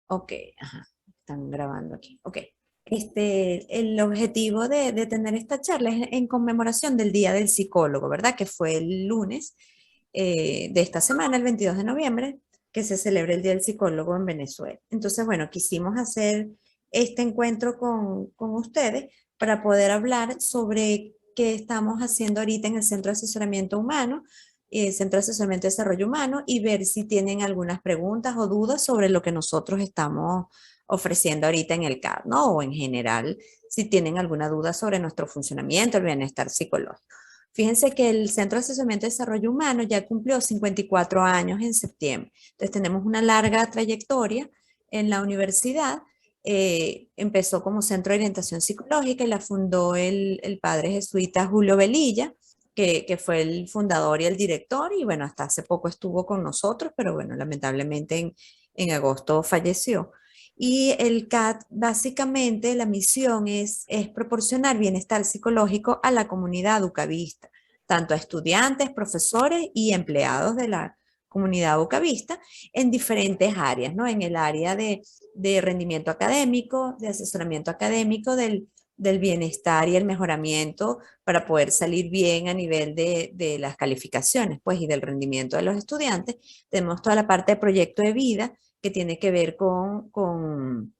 Ok, ajá, están grabando aquí. Ok. El objetivo de tener esta charla es en conmemoración del Día del Psicólogo, ¿verdad? Que fue el lunes de esta semana, el 22 de noviembre, que se celebra el Día del Psicólogo en Venezuela. Entonces, bueno, quisimos hacer este encuentro con ustedes para poder hablar sobre qué estamos haciendo ahorita en el Centro de Asesoramiento Humano, Centro de Asesoramiento y Desarrollo Humano, y ver si tienen algunas preguntas o dudas sobre lo que nosotros estamos ofreciendo ahorita en el CAD, ¿no? O en general, si tienen alguna duda sobre nuestro funcionamiento, el bienestar psicológico. Fíjense que el Centro de Asesoramiento y Desarrollo Humano ya cumplió 54 años en septiembre. Entonces tenemos una larga trayectoria en la universidad. Empezó como Centro de Orientación Psicológica y la fundó el padre jesuita Julio Velilla, que fue el fundador y el director, y bueno, hasta hace poco estuvo con nosotros, pero bueno, lamentablemente en agosto falleció. Y el CAT, básicamente, la misión es proporcionar bienestar psicológico a la comunidad ucavista, tanto a estudiantes, profesores y empleados de la comunidad ucavista en diferentes áreas, ¿no? En el área de rendimiento académico, de asesoramiento académico, del bienestar y el mejoramiento para poder salir bien a nivel de las calificaciones, pues, y del rendimiento de los estudiantes. Tenemos toda la parte de proyecto de vida, que tiene que ver con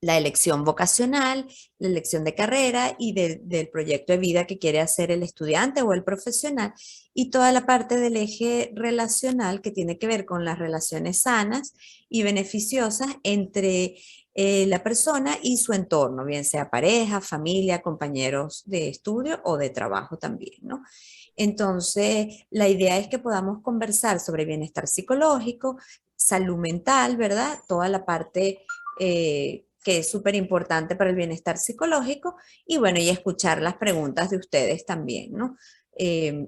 la elección vocacional, la elección de carrera y del proyecto de vida que quiere hacer el estudiante o el profesional, y toda la parte del eje relacional que tiene que ver con las relaciones sanas y beneficiosas entre la persona y su entorno, bien sea pareja, familia, compañeros de estudio o de trabajo también, ¿no? Entonces, la idea es que podamos conversar sobre bienestar psicológico, salud mental, ¿verdad? Toda la parte que es súper importante para el bienestar psicológico, y bueno, y escuchar las preguntas de ustedes también, ¿no?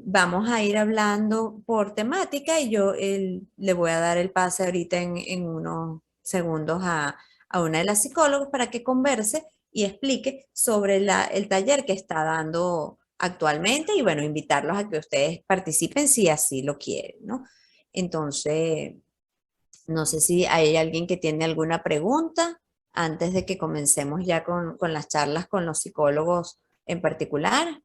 Vamos a ir hablando por temática y yo le voy a dar el pase ahorita en unos segundos a una de las psicólogas para que converse y explique sobre el taller que está dando actualmente, y bueno, invitarlos a que ustedes participen si así lo quieren, ¿no? Entonces, no sé si hay alguien que tiene alguna pregunta antes de que comencemos ya con las charlas con los psicólogos en particular.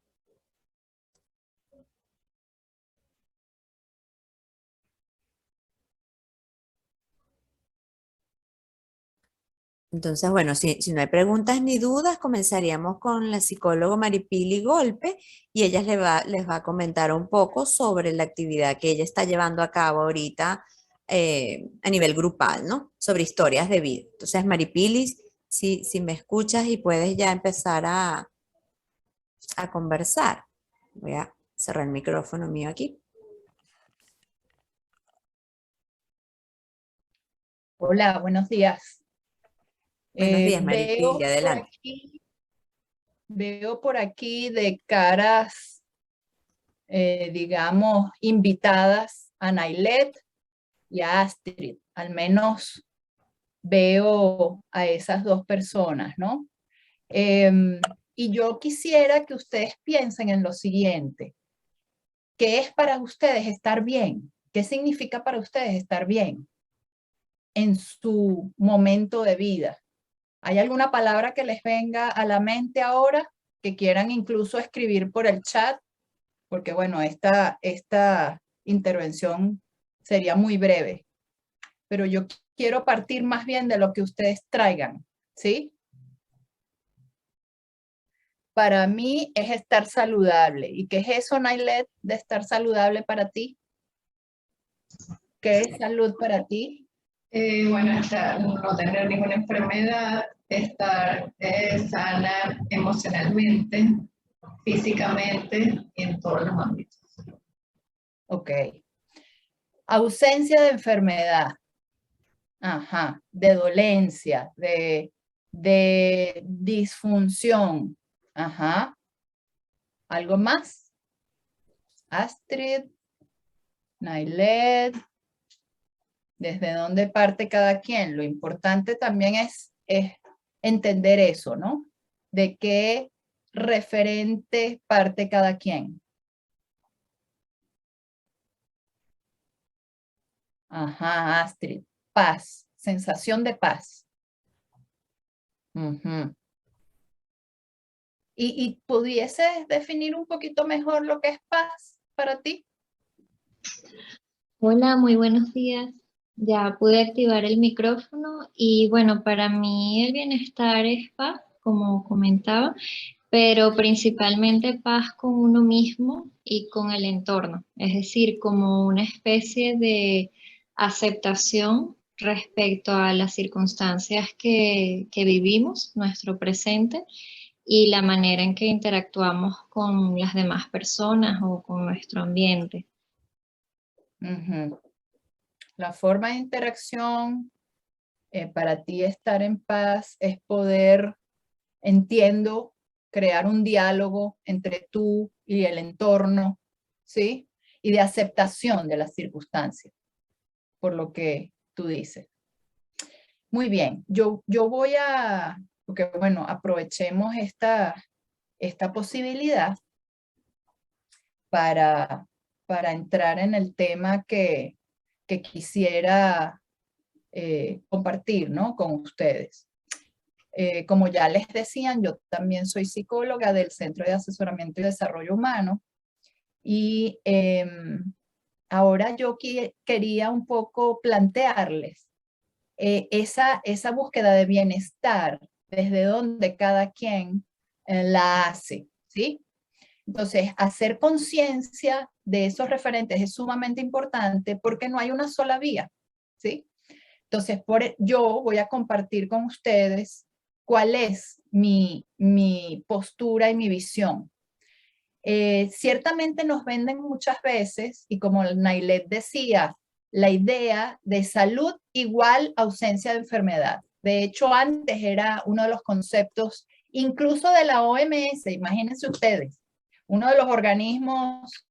Entonces, bueno, si no hay preguntas ni dudas, comenzaríamos con la psicóloga Maripili Golpe, y ella les va a comentar un poco sobre la actividad que ella está llevando a cabo ahorita a nivel grupal, ¿no? Sobre historias de vida. Entonces, Maripili, si me escuchas y puedes ya empezar a conversar. Voy a cerrar el micrófono mío aquí. Hola, buenos días. Buenos días, Maripili, Veo por adelante. aquí, veo por aquí de caras, digamos, invitadas a Nailet y a Astrid. Al menos veo a esas dos personas, ¿no? Y yo quisiera que ustedes piensen en lo siguiente. ¿Qué es para ustedes estar bien? ¿Qué significa para ustedes estar bien en su momento de vida? ¿Hay alguna palabra que les venga a la mente ahora que quieran incluso escribir por el chat? Porque bueno, esta intervención sería muy breve, pero yo quiero partir más bien de lo que ustedes traigan, ¿sí? Para mí es estar saludable. ¿Y qué es eso, Nailet, de estar saludable para ti? ¿Qué es salud para ti? Bueno, no tener ninguna enfermedad, estar sana emocionalmente, físicamente y en todos los ámbitos. Ok. Ausencia de enfermedad. Ajá. De dolencia, de disfunción. Ajá. ¿Algo más? Astrid, Nailet. ¿Desde dónde parte cada quien? Lo importante también es entender eso, ¿no? De qué referente parte cada quien. Ajá, Astrid. Paz, sensación de paz. Ujú. ¿Y pudieses definir un poquito mejor lo que es paz para ti? Hola, muy buenos días. Ya pude activar el micrófono y bueno, para mí el bienestar es paz, como comentaba, pero principalmente paz con uno mismo y con el entorno, es decir, como una especie de aceptación respecto a las circunstancias que vivimos, nuestro presente y la manera en que interactuamos con las demás personas o con nuestro ambiente. Ujú. La forma de interacción para ti estar en paz es poder, entiendo, crear un diálogo entre tú y el entorno, ¿sí? Y de aceptación de las circunstancias, por lo que tú dices. Muy bien, yo voy a, porque bueno, aprovechemos esta posibilidad para, para entrar en el tema que quisiera compartir, ¿no? Con ustedes. Como ya les decían, yo también soy psicóloga del Centro de Asesoramiento y Desarrollo Humano y ahora yo quería un poco plantearles esa búsqueda de bienestar desde donde cada quien la hace, ¿sí? Entonces, hacer conciencia de esos referentes es sumamente importante porque no hay una sola vía, ¿sí? Entonces, yo voy a compartir con ustedes cuál es mi postura y mi visión. Ciertamente nos venden muchas veces, y como Nailet decía, la idea de salud igual ausencia de enfermedad. De hecho, antes era uno de los conceptos, incluso de la OMS, imagínense ustedes, uno de los organismos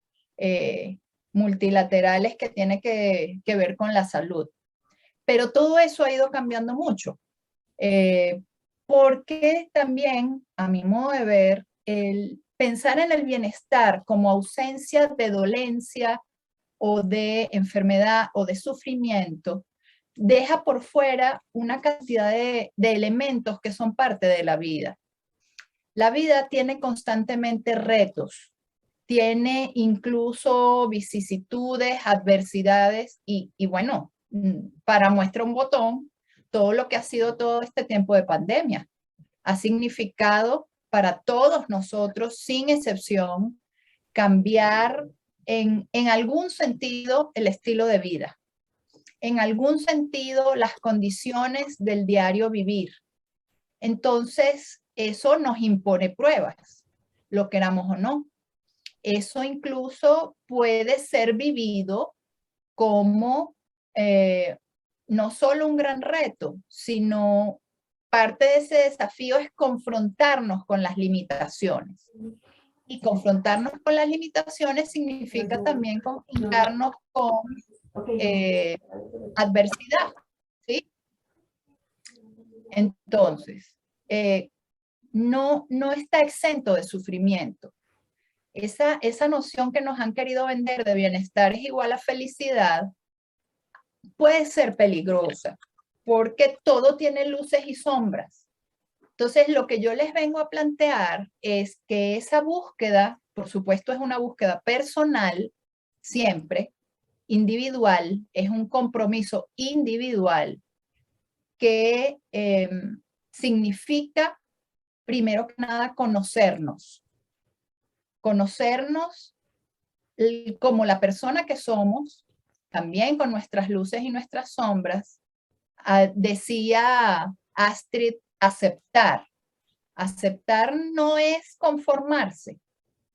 multilaterales que tiene que ver con la salud. Pero todo eso ha ido cambiando mucho, porque también, a mi modo de ver, el pensar en el bienestar como ausencia de dolencia o de enfermedad o de sufrimiento, deja por fuera una cantidad de elementos que son parte de la vida. La vida tiene constantemente retos, tiene incluso vicisitudes, adversidades y bueno, para muestra un botón, todo lo que ha sido todo este tiempo de pandemia. Ha significado para todos nosotros, sin excepción, cambiar en algún sentido el estilo de vida, en algún sentido las condiciones del diario vivir. Entonces, eso nos impone pruebas, lo queramos o no. Eso incluso puede ser vivido como no solo un gran reto, sino parte de ese desafío es confrontarnos con las limitaciones. Y confrontarnos con las limitaciones significa también confrontarnos con adversidad, ¿sí? Entonces, no está exento de sufrimiento. Esa noción que nos han querido vender de bienestar es igual a felicidad, puede ser peligrosa, porque todo tiene luces y sombras. Entonces, lo que yo les vengo a plantear es que esa búsqueda, por supuesto, es una búsqueda personal, siempre, individual, es un compromiso individual que significa, primero que nada, conocernos como la persona que somos, también con nuestras luces y nuestras sombras. Decía Astrid, aceptar. Aceptar no es conformarse.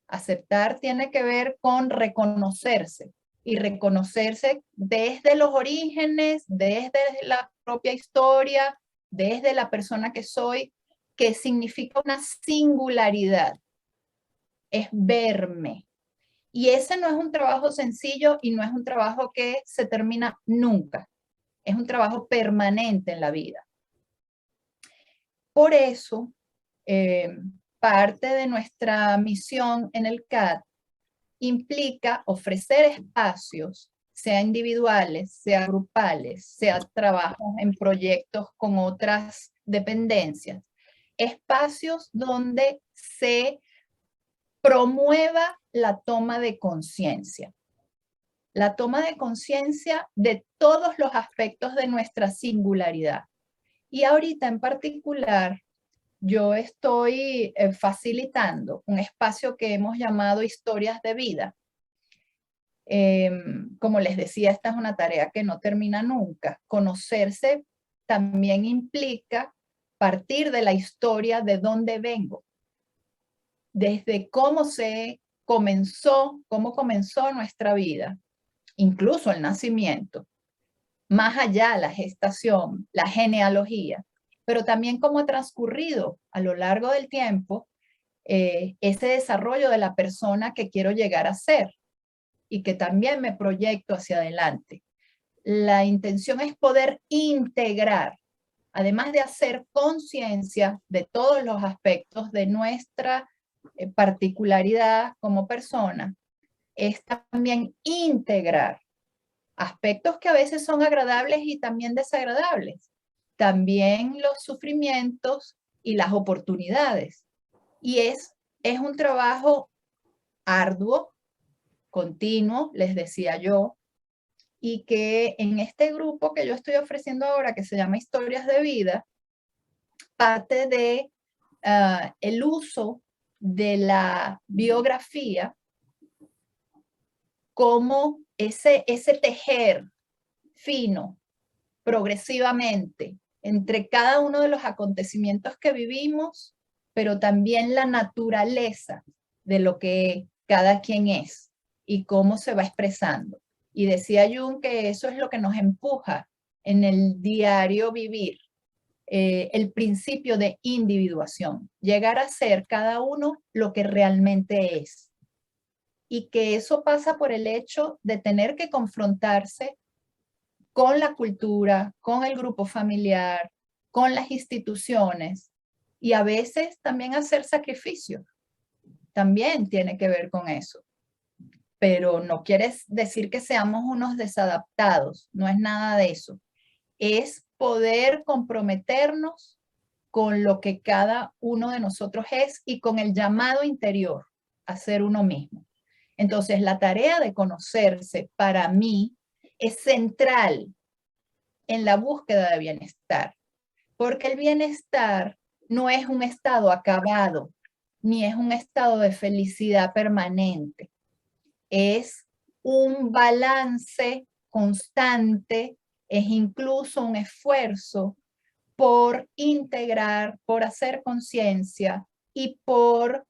Aceptar tiene que ver con reconocerse y reconocerse desde los orígenes, desde la propia historia, desde la persona que soy, que significa una singularidad. Es verme. Y ese no es un trabajo sencillo y no es un trabajo que se termina nunca. Es un trabajo permanente en la vida. Por eso, parte de nuestra misión en el CAT implica ofrecer espacios sea individuales, sea grupales, sea trabajos en proyectos con otras dependencias. Espacios donde se promueva la toma de conciencia. La toma de conciencia de todos los aspectos de nuestra singularidad. Y ahorita en particular, yo estoy facilitando un espacio que hemos llamado Historias de Vida. Como les decía, esta es una tarea que no termina nunca. Conocerse también implica partir de la historia de dónde vengo, desde cómo comenzó nuestra vida, incluso el nacimiento, más allá la gestación, la genealogía, pero también cómo ha transcurrido a lo largo del tiempo ese desarrollo de la persona que quiero llegar a ser y que también me proyecto hacia adelante. La intención es poder integrar, además de hacer conciencia de todos los aspectos de nuestra particularidad como persona, es también integrar aspectos que a veces son agradables y también desagradables, también los sufrimientos y las oportunidades. Y es un trabajo arduo, continuo, les decía yo, y que en este grupo que yo estoy ofreciendo ahora, que se llama Historias de Vida, parte de el uso de la biografía como ese tejer fino, progresivamente, entre cada uno de los acontecimientos que vivimos, pero también la naturaleza de lo que cada quien es y cómo se va expresando. Y decía Jung que eso es lo que nos empuja en el diario vivir, el principio de individuación, llegar a ser cada uno lo que realmente es. Y que eso pasa por el hecho de tener que confrontarse con la cultura, con el grupo familiar, con las instituciones y a veces también hacer sacrificios. También tiene que ver con eso. Pero no quiere decir que seamos unos desadaptados, no es nada de eso. Es poder comprometernos con lo que cada uno de nosotros es y con el llamado interior a ser uno mismo. Entonces, la tarea de conocerse para mí es central en la búsqueda de bienestar, porque el bienestar no es un estado acabado, ni es un estado de felicidad permanente. Es un balance constante, es incluso un esfuerzo por integrar, por hacer conciencia y por,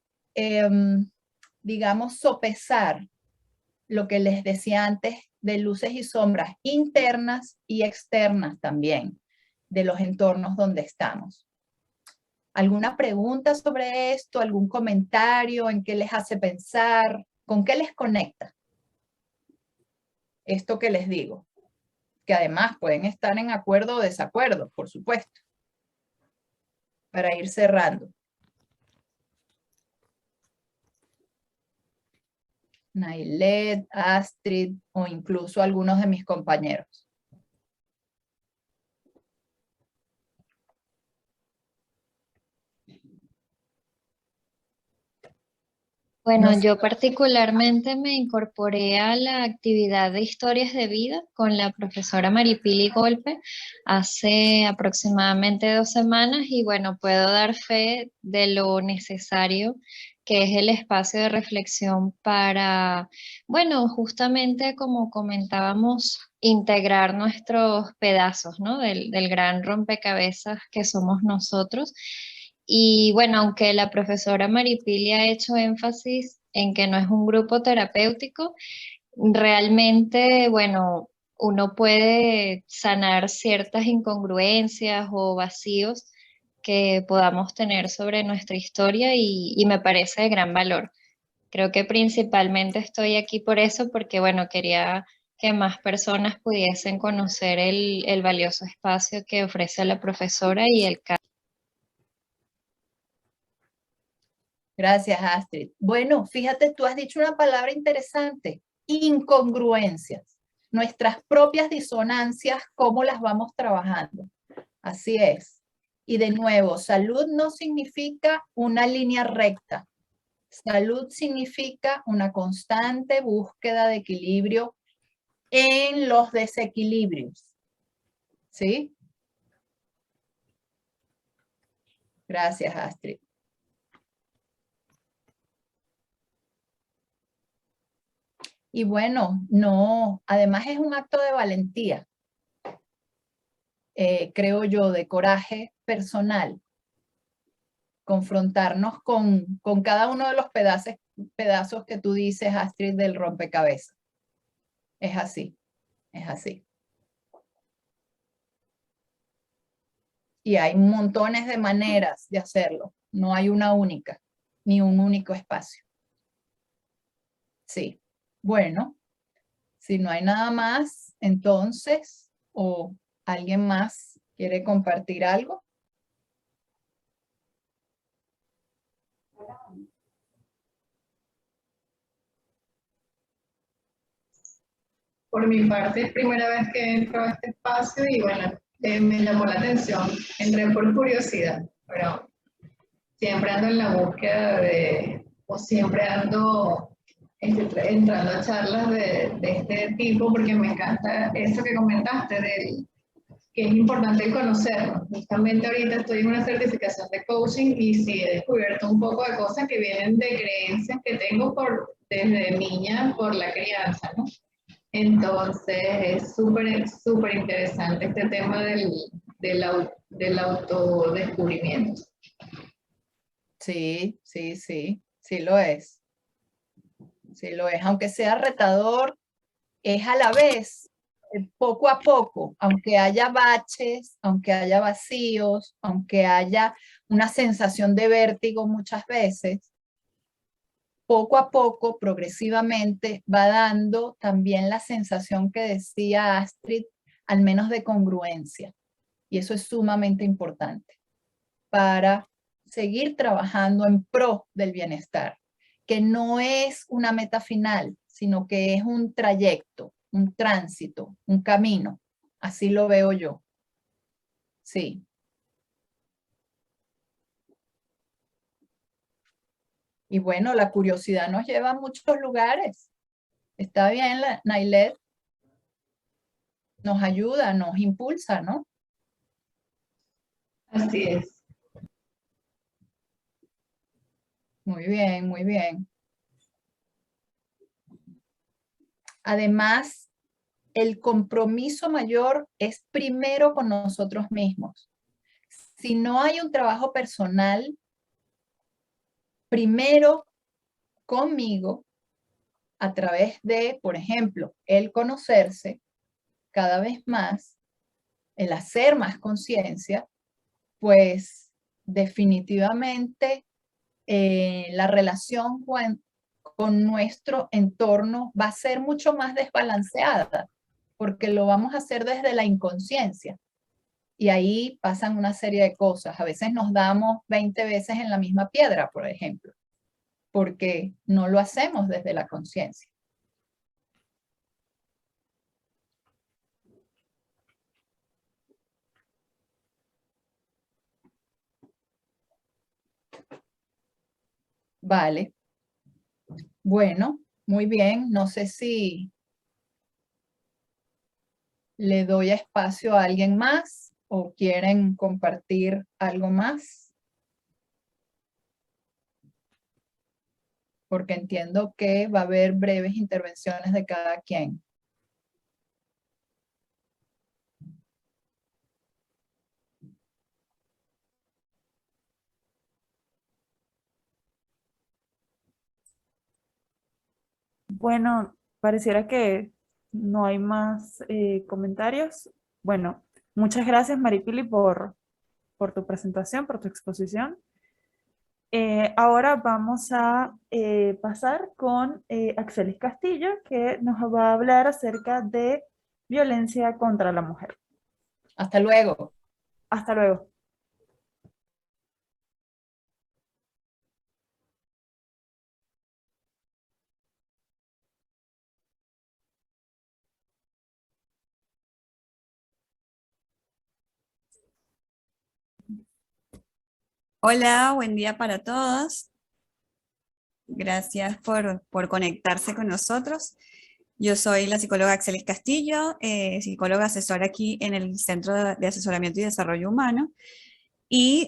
digamos, sopesar lo que les decía antes de luces y sombras internas y externas también de los entornos donde estamos. ¿Alguna pregunta sobre esto? ¿Algún comentario? ¿En qué les hace pensar? ¿Con qué les conecta? Esto que les digo, que además pueden estar en acuerdo o desacuerdo, por supuesto, para ir cerrando. Nailet, Astrid o incluso algunos de mis compañeros. Bueno, No sé. yo particularmente me incorporé a la actividad de historias de vida con la profesora Maripili Golpe hace aproximadamente 2 semanas y bueno, puedo dar fe de lo necesario que es el espacio de reflexión para, bueno, justamente como comentábamos, integrar nuestros pedazos, ¿no? Del gran rompecabezas que somos nosotros. Y bueno, aunque la profesora Maripili ha hecho énfasis en que no es un grupo terapéutico, realmente, bueno, uno puede sanar ciertas incongruencias o vacíos que podamos tener sobre nuestra historia y me parece de gran valor. Creo que principalmente estoy aquí por eso, porque bueno, quería que más personas pudiesen conocer el valioso espacio que ofrece la profesora y el Gracias, Astrid. Bueno, fíjate, tú has dicho una palabra interesante, incongruencias. nuestras propias disonancias, cómo las vamos trabajando. Así es. Y de nuevo, salud no significa una línea recta. Salud significa una constante búsqueda de equilibrio en los desequilibrios. ¿Sí? Gracias, Astrid. Y bueno, no, además es un acto de valentía, creo yo, de coraje personal, confrontarnos con cada uno de los pedazos que tú dices, Astrid, del rompecabezas. Es así, es así. Y hay montones de maneras de hacerlo, no hay una única, ni un único espacio. Sí, bueno. Si no hay nada más, entonces, o alguien más quiere compartir algo. Por mi parte, es primera vez que entro a este espacio y bueno, me llamó la atención. Entré por curiosidad, pero siempre ando en la búsqueda o siempre ando entrando a charlas de este tipo porque me encanta eso que comentaste, que es importante el conocernos. Justamente ahorita estoy en una certificación de coaching y sí he descubierto un poco de cosas que vienen de creencias que tengo desde niña por la crianza, ¿no? Entonces es súper interesante este tema del autodescubrimiento. Sí, sí, sí, sí lo es. Sí lo es. Aunque sea retador, es a la vez, poco a poco, aunque haya baches, aunque haya vacíos, aunque haya una sensación de vértigo muchas veces, poco a poco, progresivamente, va dando también la sensación que decía Astrid, al menos de congruencia. Y eso es sumamente importante para seguir trabajando en pro del bienestar, que no es una meta final, sino que es un trayecto, un tránsito, un camino. Así lo veo yo. Sí. Y bueno, la curiosidad nos lleva a muchos lugares. Está bien, Nailet. Nos ayuda, nos impulsa, ¿no? Así es. Muy bien, muy bien. Además, el compromiso mayor es primero con nosotros mismos. Si no hay un trabajo personal, primero conmigo, a través de, por ejemplo, el conocerse cada vez más, el hacer más conciencia, pues definitivamente la relación con nuestro entorno va a ser mucho más desbalanceada, porque lo vamos a hacer desde la inconsciencia. Y ahí pasan una serie de cosas. A veces nos damos 20 veces en la misma piedra, por ejemplo, porque no lo hacemos desde la conciencia. Vale. Bueno, muy bien. No sé si le doy espacio a alguien más o quieren compartir algo más. Porque entiendo que va a haber breves intervenciones de cada quien. Bueno, pareciera que no hay más comentarios. Bueno, muchas gracias, Maripili, por tu presentación, por tu exposición. Ahora vamos a pasar con Axelis Castillo, que nos va a hablar acerca de violencia contra la mujer. Hasta luego. Hasta luego. Hola, buen día para todos. Gracias por conectarse con nosotros. Yo soy la psicóloga Axelis Castillo, psicóloga asesora aquí en el Centro de Asesoramiento y Desarrollo Humano. Y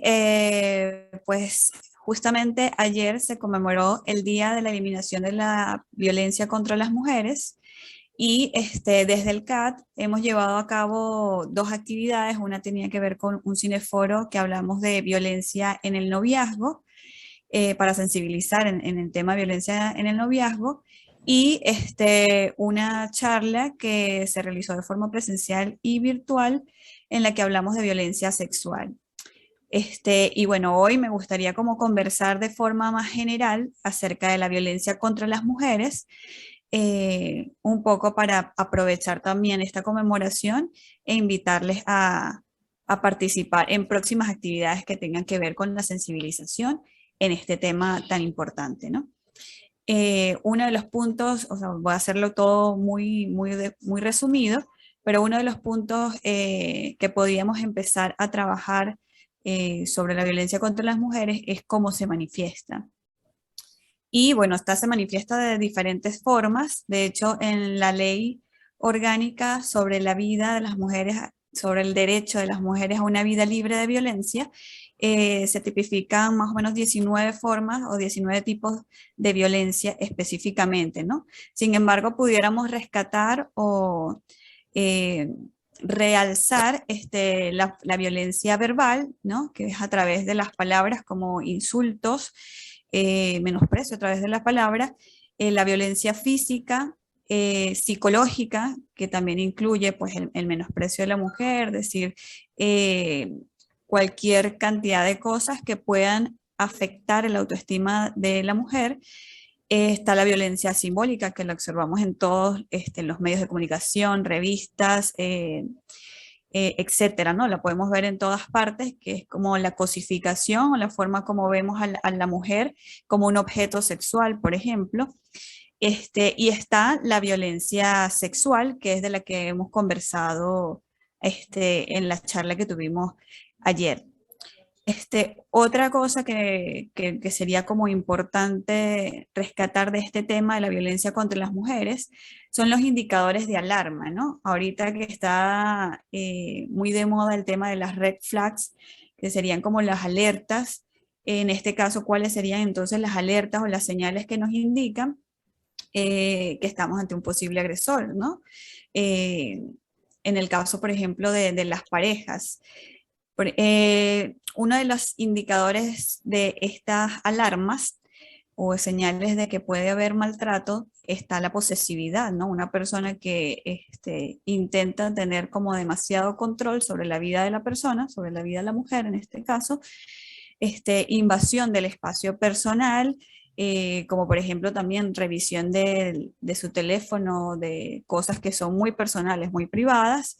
pues justamente ayer se conmemoró el Día de la Eliminación de la Violencia contra las Mujeres. Y desde el CAT hemos llevado a cabo dos actividades. Una tenía que ver con un cineforo que hablamos de violencia en el noviazgo, para sensibilizar en el tema de violencia en el noviazgo, y una charla que se realizó de forma presencial y virtual en la que hablamos de violencia sexual. Y bueno, hoy me gustaría como conversar de forma más general acerca de la violencia contra las mujeres, un poco para aprovechar también esta conmemoración e invitarles a participar en próximas actividades que tengan que ver con la sensibilización en este tema tan importante, ¿no? Uno de los puntos, o sea, voy a hacerlo todo muy resumido, pero uno de los puntos que podríamos empezar a trabajar sobre la violencia contra las mujeres es cómo se manifiesta. Y bueno, esta se manifiesta de diferentes formas. De hecho, en la ley orgánica sobre la vida de las mujeres, sobre el derecho de las mujeres a una vida libre de violencia, se tipifican más o menos 19 formas o 19 tipos de violencia específicamente, ¿no? Sin embargo, pudiéramos rescatar o realzar la violencia verbal, ¿no? Que es a través de las palabras como insultos, menosprecio a través de las palabras, la violencia física, psicológica, que también incluye pues, el menosprecio de la mujer, es decir, cualquier cantidad de cosas que puedan afectar el autoestima de la mujer. Está la violencia simbólica, que la observamos en todos los medios de comunicación, revistas, etcétera, ¿no? La podemos ver en todas partes, que es como la cosificación o la forma como vemos a la mujer como un objeto sexual, por ejemplo. Y está la violencia sexual, que es de la que hemos conversado en la charla que tuvimos ayer. Otra cosa que sería como importante rescatar de este tema de la violencia contra las mujeres son los indicadores de alarma, ¿no? Ahorita que está muy de moda el tema de las red flags, que serían como las alertas. En este caso, ¿cuáles serían entonces las alertas o las señales que nos indican que estamos ante un posible agresor, ¿no? En el caso, por ejemplo, de las parejas. Uno de los indicadores de estas alarmas o señales de que puede haber maltrato está la posesividad, ¿no? Una persona que intenta tener como demasiado control sobre la vida de la persona, sobre la vida de la mujer en este caso, invasión del espacio personal, como por ejemplo también revisión de su teléfono, de cosas que son muy personales, muy privadas,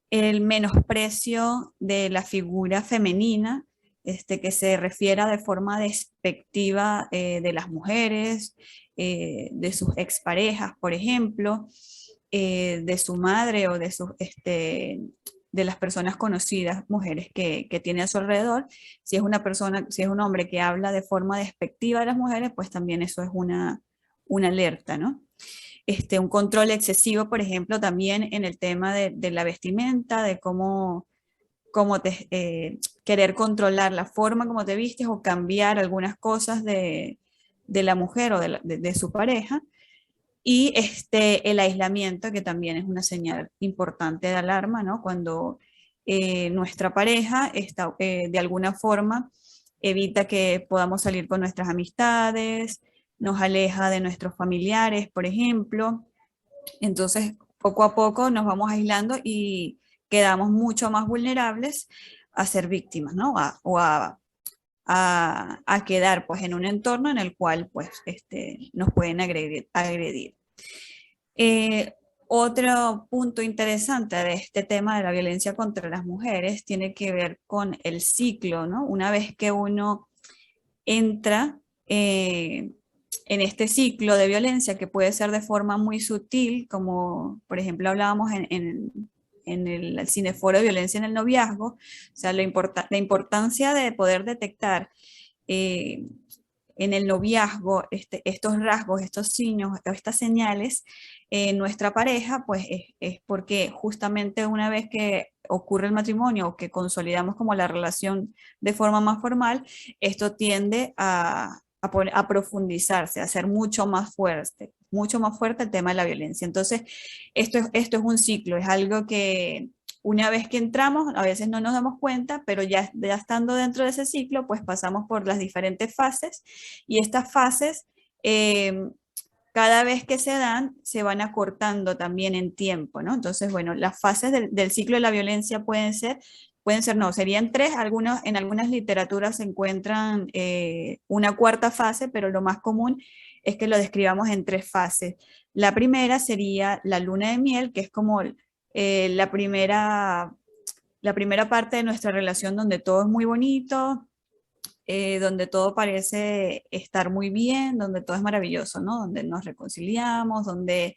el menosprecio de la figura femenina, que se refiera de forma despectiva de las mujeres, de sus exparejas, por ejemplo, de su madre o de las personas conocidas, mujeres que tiene a su alrededor. Si es una persona, si es un hombre que habla de forma despectiva de las mujeres, pues también eso es una alerta, ¿no? Un control excesivo, por ejemplo, también en el tema de la vestimenta, de cómo querer controlar la forma como te vistes o cambiar algunas cosas de la mujer o de su pareja. Y el aislamiento, que también es una señal importante de alarma, ¿no? Cuando nuestra pareja está, de alguna forma evita que podamos salir con nuestras amistades, nos aleja de nuestros familiares, por ejemplo. Entonces, poco a poco nos vamos aislando y quedamos mucho más vulnerables a ser víctimas, ¿no? A quedar pues, en un entorno en el cual pues, nos pueden agredir. Otro punto interesante de este tema de la violencia contra las mujeres tiene que ver con el ciclo, ¿no? Una vez que uno entra en este ciclo de violencia, que puede ser de forma muy sutil, como por ejemplo hablábamos el Cineforo de Violencia en el Noviazgo, o sea, la importancia de poder detectar en el noviazgo estos rasgos, estos signos, estas señales en nuestra pareja, pues es porque justamente una vez que ocurre el matrimonio o que consolidamos como la relación de forma más formal, esto tiende a profundizarse, a ser mucho más fuerte el tema de la violencia. Entonces, esto es un ciclo, es algo que una vez que entramos, a veces no nos damos cuenta, pero ya estando dentro de ese ciclo, pues pasamos por las diferentes fases y estas fases, cada vez que se dan, se van acortando también en tiempo, ¿no? Entonces, bueno, las fases del ciclo de la violencia no, serían tres, en algunas literaturas se encuentran una cuarta fase, pero lo más común es que lo describamos en tres fases. La primera sería la luna de miel, que es como la primera parte de nuestra relación donde todo es muy bonito, donde todo parece estar muy bien, donde todo es maravilloso, ¿no? Donde nos reconciliamos, donde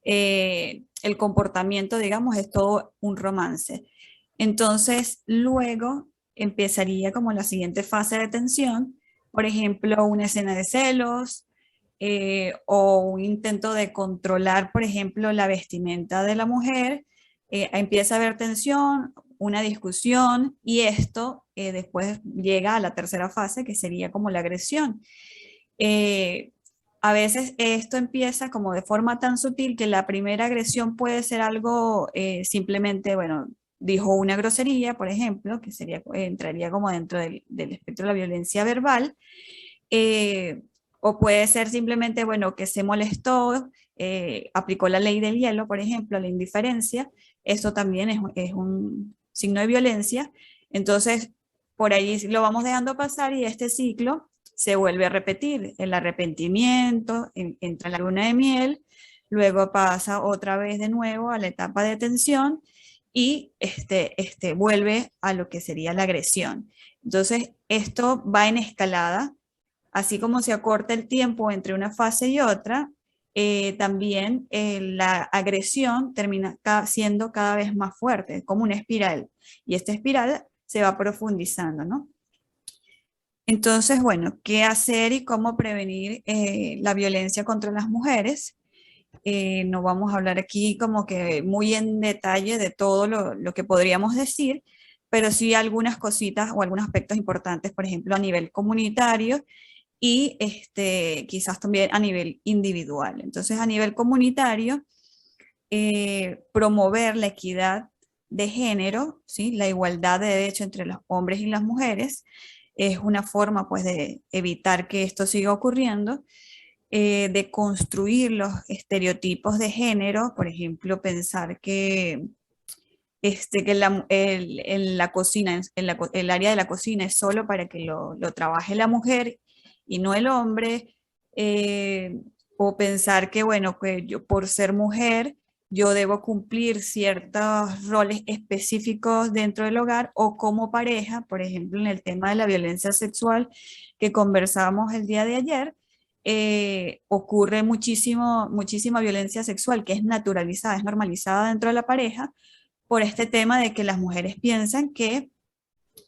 el comportamiento, digamos, es todo un romance. Entonces, luego empezaría como la siguiente fase de tensión, por ejemplo, una escena de celos, o un intento de controlar, por ejemplo, la vestimenta de la mujer, empieza a haber tensión, una discusión y esto después llega a la tercera fase que sería como la agresión. A veces esto empieza como de forma tan sutil que la primera agresión puede ser algo simplemente, bueno, dijo una grosería, por ejemplo, que entraría como dentro del espectro de la violencia verbal, o puede ser simplemente, bueno, que se molestó, aplicó la ley del hielo, por ejemplo, la indiferencia, esto también es un signo de violencia, entonces por ahí lo vamos dejando pasar y este ciclo se vuelve a repetir, el arrepentimiento, entra la luna de miel, luego pasa otra vez de nuevo a la etapa de tensión y vuelve a lo que sería la agresión. Entonces esto va en escalada, así como se acorta el tiempo entre una fase y otra, también la agresión termina siendo cada vez más fuerte, como una espiral, y esta espiral se va profundizando, ¿no? Entonces, bueno, ¿qué hacer y cómo prevenir la violencia contra las mujeres? No vamos a hablar aquí como que muy en detalle de todo lo que podríamos decir, pero sí algunas cositas o algunos aspectos importantes, por ejemplo, a nivel comunitario, y quizás también a nivel individual. Entonces, a nivel comunitario, promover la equidad de género, ¿sí? La igualdad de derecho entre los hombres y las mujeres, es una forma pues de evitar que esto siga ocurriendo, de construir los estereotipos de género, por ejemplo, pensar que la cocina, el área de la cocina es solo para que lo trabaje la mujer y no el hombre, o pensar que, bueno, que yo por ser mujer, yo debo cumplir ciertos roles específicos dentro del hogar o como pareja, por ejemplo, en el tema de la violencia sexual que conversábamos el día de ayer, ocurre muchísima violencia sexual que es naturalizada, es normalizada dentro de la pareja, por este tema de que las mujeres piensan que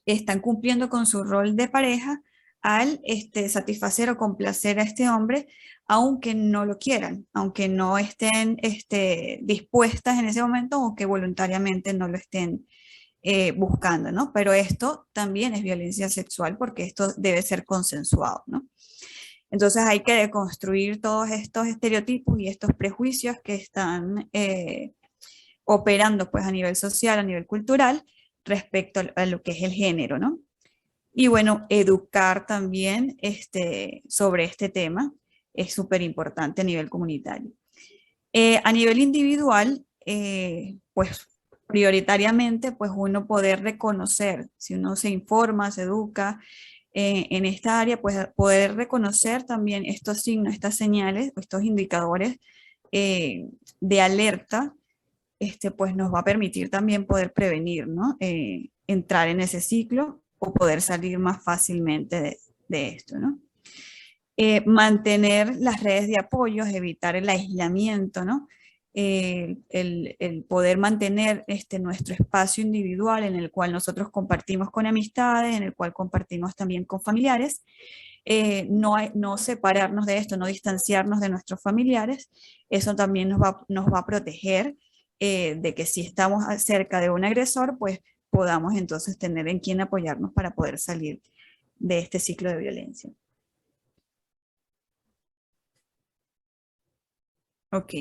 están cumpliendo con su rol de pareja al satisfacer o complacer a este hombre, aunque no lo quieran, aunque no estén dispuestas en ese momento o que voluntariamente no lo estén buscando, ¿no? Pero esto también es violencia sexual porque esto debe ser consensuado, ¿no? Entonces hay que deconstruir todos estos estereotipos y estos prejuicios que están operando pues a nivel social, a nivel cultural, respecto a lo que es el género, ¿no? Y bueno, educar también sobre este tema es súper importante a nivel comunitario. A nivel individual, pues prioritariamente, pues uno poder reconocer, si uno se informa, se educa en esta área, pues poder reconocer también estos signos, estas señales, estos indicadores de alerta, pues nos va a permitir también poder prevenir, ¿no? Entrar en ese ciclo o poder salir más fácilmente de esto, ¿no? Mantener las redes de apoyo, evitar el aislamiento, ¿no? el poder mantener nuestro espacio individual en el cual nosotros compartimos con amistades, en el cual compartimos también con familiares, no separarnos de esto, no distanciarnos de nuestros familiares. Eso también nos va a proteger de que si estamos cerca de un agresor, pues podamos entonces tener en quién apoyarnos para poder salir de este ciclo de violencia. Ok.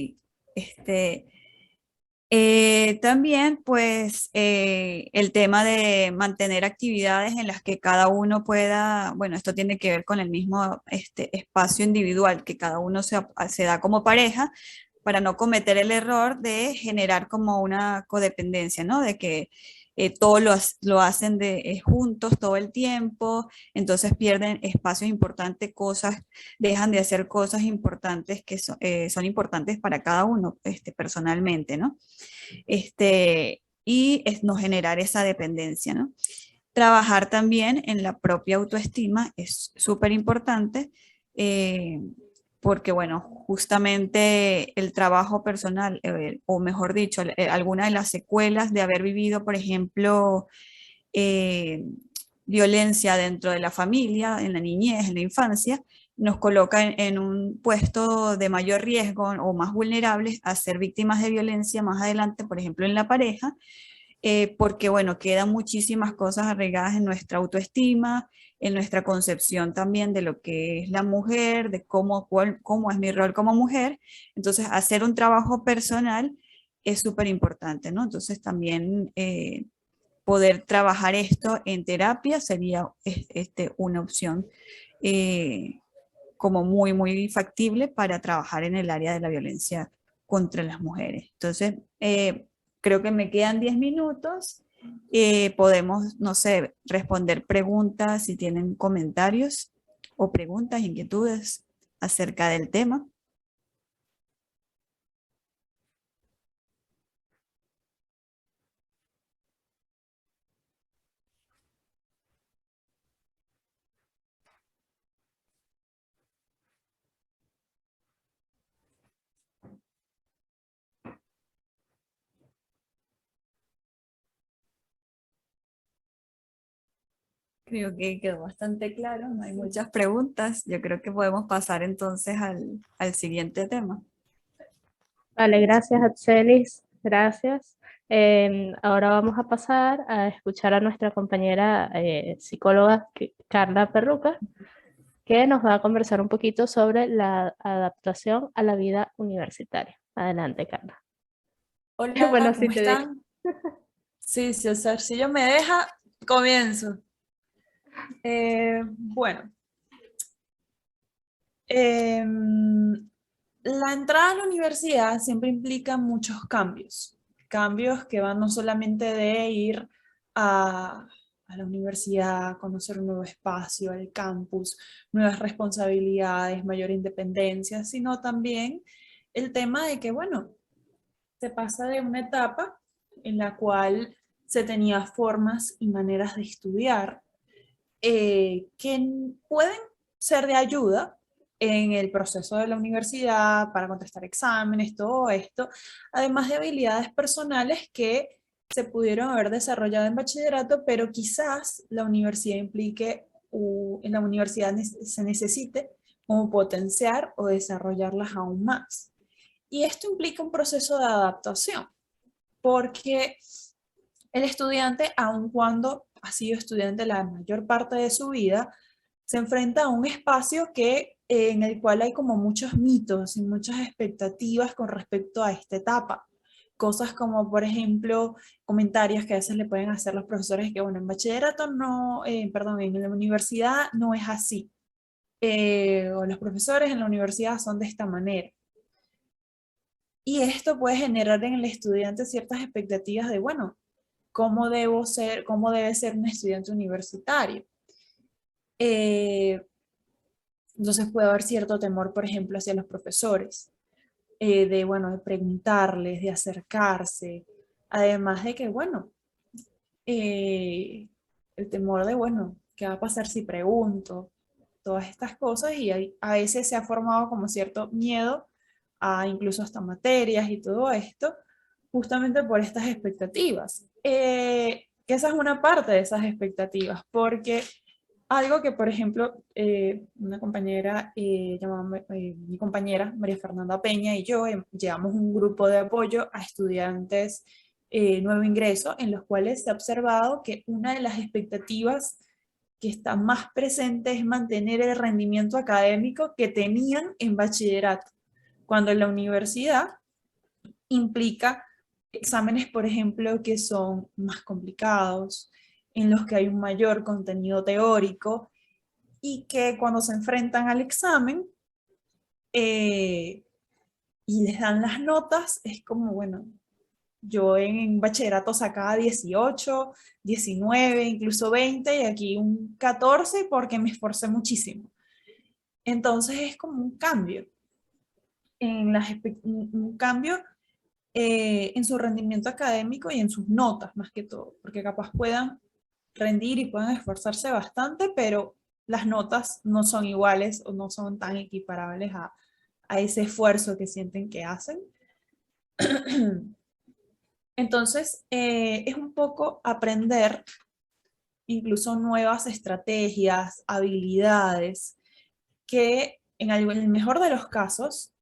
También, pues, el tema de mantener actividades en las que cada uno pueda, bueno, esto tiene que ver con el mismo espacio individual que cada uno se da como pareja, para no cometer el error de generar como una codependencia, ¿no? De que todo lo hacen juntos todo el tiempo, entonces pierden espacios importantes, cosas, dejan de hacer cosas importantes que son importantes para cada uno personalmente, ¿no? No generar esa dependencia, ¿no? Trabajar también en la propia autoestima es súper importante, porque, bueno, justamente el trabajo personal, o mejor dicho, alguna de las secuelas de haber vivido, por ejemplo, eh, violencia dentro de la familia, en la niñez, en la infancia, nos coloca en un puesto de mayor riesgo o más vulnerables a ser víctimas de violencia más adelante, por ejemplo, en la pareja, porque, bueno, quedan muchísimas cosas arraigadas en nuestra autoestima, en nuestra concepción también de lo que es la mujer, de cómo es mi rol como mujer. Entonces, hacer un trabajo personal es súper importante, ¿no? Entonces, también poder trabajar esto en terapia sería una opción como muy, muy factible para trabajar en el área de la violencia contra las mujeres. Entonces, creo que me quedan 10 minutos. Podemos, no sé, responder preguntas si tienen comentarios o preguntas, inquietudes acerca del tema. Creo que quedó bastante claro, no hay muchas preguntas. Yo creo que podemos pasar entonces al siguiente tema. Vale, gracias, Atselis. Gracias. Ahora vamos a pasar a escuchar a nuestra compañera psicóloga Carla Perruca, que nos va a conversar un poquito sobre la adaptación a la vida universitaria. Adelante, Carla. Hola, Bueno, ¿cómo sí te dejo. están? Sí, César, si yo me deja, comienzo. Bueno, la entrada a la universidad siempre implica muchos cambios. Cambios que van no solamente de ir a la universidad, conocer un nuevo espacio, el campus, nuevas responsabilidades, mayor independencia, sino también el tema de que, bueno, se pasa de una etapa en la cual se tenía formas y maneras de estudiar que pueden ser de ayuda en el proceso de la universidad para contestar exámenes, todo esto, además de habilidades personales que se pudieron haber desarrollado en bachillerato, pero quizás la universidad implique, en la universidad se necesite como potenciar o desarrollarlas aún más. Y esto implica un proceso de adaptación, porque el estudiante, aun cuando ha sido estudiante la mayor parte de su vida, se enfrenta a un espacio en el cual hay como muchos mitos y muchas expectativas con respecto a esta etapa. Cosas como, por ejemplo, comentarios que a veces le pueden hacer los profesores que, bueno, en bachillerato no, perdón, en la universidad no es así. O los profesores en la universidad son de esta manera. Y esto puede generar en el estudiante ciertas expectativas de, bueno, cómo debe ser un estudiante universitario. Entonces puede haber cierto temor, por ejemplo, hacia los profesores, de preguntarles, de acercarse, además de que, bueno, el temor de, bueno, ¿qué va a pasar si pregunto? Todas estas cosas y a veces se ha formado como cierto miedo a incluso hasta materias y todo esto, justamente por estas expectativas. Que esa es una parte de esas expectativas, porque algo que, por ejemplo, una compañera, mi compañera María Fernanda Peña y yo llevamos un grupo de apoyo a estudiantes nuevo ingreso, en los cuales se ha observado que una de las expectativas que está más presente es mantener el rendimiento académico que tenían en bachillerato, cuando en la universidad implica exámenes, por ejemplo, que son más complicados, en los que hay un mayor contenido teórico y que cuando se enfrentan al examen y les dan las notas, es como, bueno, yo en bachillerato sacaba 18, 19, incluso 20 y aquí un 14 porque me esforcé muchísimo. Entonces es como un cambio, un cambio en su rendimiento académico y en sus notas más que todo, porque capaz puedan rendir y puedan esforzarse bastante, pero las notas no son iguales o no son tan equiparables a ese esfuerzo que sienten que hacen. Entonces, es un poco aprender incluso nuevas estrategias, habilidades, que en el mejor de los casos,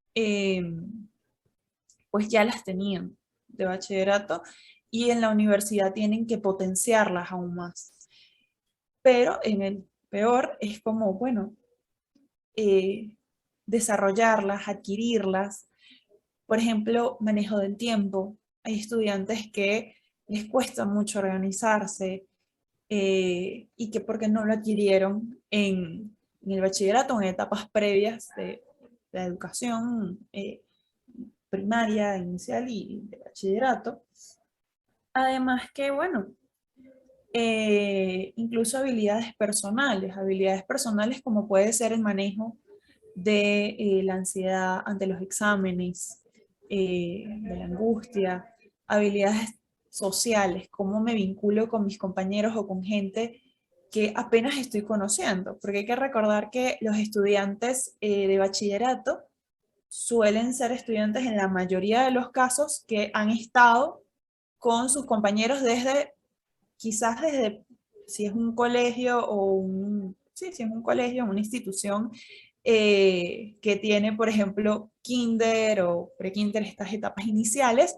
pues ya las tenían de bachillerato y en la universidad tienen que potenciarlas aún más. Pero en el peor es como, bueno, desarrollarlas, adquirirlas. Por ejemplo, manejo del tiempo. Hay estudiantes que les cuesta mucho organizarse y que porque no lo adquirieron en el bachillerato, en etapas previas de la educación primaria, inicial y de bachillerato. Además que, bueno, incluso habilidades personales como puede ser el manejo de la ansiedad ante los exámenes, de la angustia, habilidades sociales, cómo me vinculo con mis compañeros o con gente que apenas estoy conociendo, porque hay que recordar que los estudiantes de bachillerato suelen ser estudiantes en la mayoría de los casos que han estado con sus compañeros quizás desde, si es un colegio o sí, si es un colegio, una institución que tiene, por ejemplo, kinder o pre-kinder, estas etapas iniciales,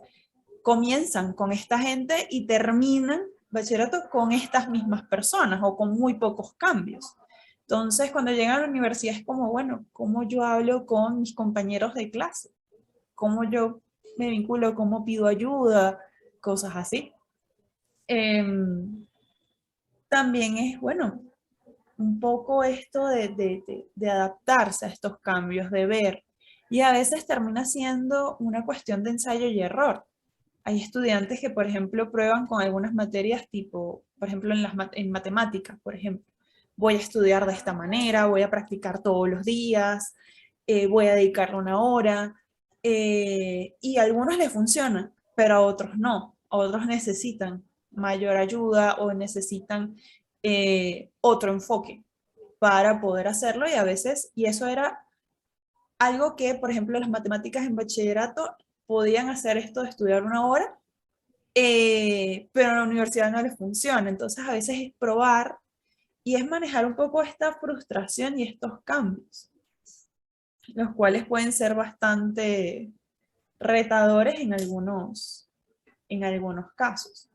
comienzan con esta gente y terminan bachillerato con estas mismas personas o con muy pocos cambios. Entonces, cuando llegan a la universidad es como, bueno, ¿cómo yo hablo con mis compañeros de clase? ¿Cómo yo me vinculo? ¿Cómo pido ayuda? Cosas así. También es, bueno, un poco esto de adaptarse a estos cambios, de ver. Y a veces termina siendo una cuestión de ensayo y error. Hay estudiantes que, por ejemplo, prueban con algunas materias tipo, por ejemplo, en matemáticas, por ejemplo. Voy a estudiar de esta manera, voy a practicar todos los días, voy a dedicarle una hora. Y a algunos les funciona, pero a otros no. A otros necesitan mayor ayuda o necesitan otro enfoque para poder hacerlo y a veces, y eso era algo que, por ejemplo, las matemáticas en bachillerato podían hacer esto de estudiar una hora, pero en la universidad no les funciona. Entonces a veces es probar y es manejar un poco esta frustración y estos cambios, los cuales pueden ser bastante retadores en algunos casos.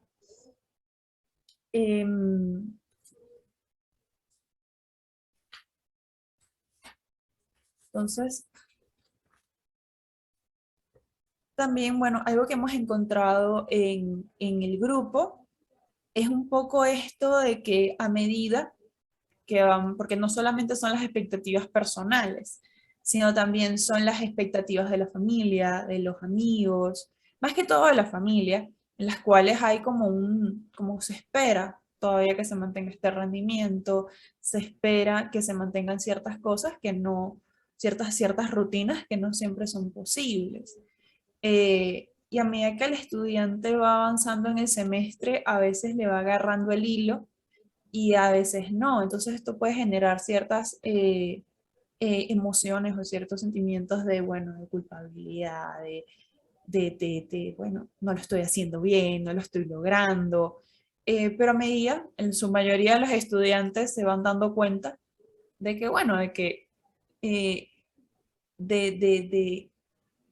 Entonces, también, bueno, algo que hemos encontrado en el grupo es un poco esto de que a medida que van, porque no solamente son las expectativas personales, sino también son las expectativas de la familia, de los amigos, más que todo de la familia, en las cuales hay como se espera todavía que se mantenga este rendimiento, se espera que se mantengan ciertas cosas que no, ciertas rutinas que no siempre son posibles. Y a medida que el estudiante va avanzando en el semestre, a veces le va agarrando el hilo y a veces no. Entonces esto puede generar ciertas emociones o ciertos sentimientos de, bueno, de culpabilidad, bueno, no lo estoy haciendo bien, no lo estoy logrando. Pero a medida, en su mayoría, los estudiantes se van dando cuenta de que, bueno, eh, de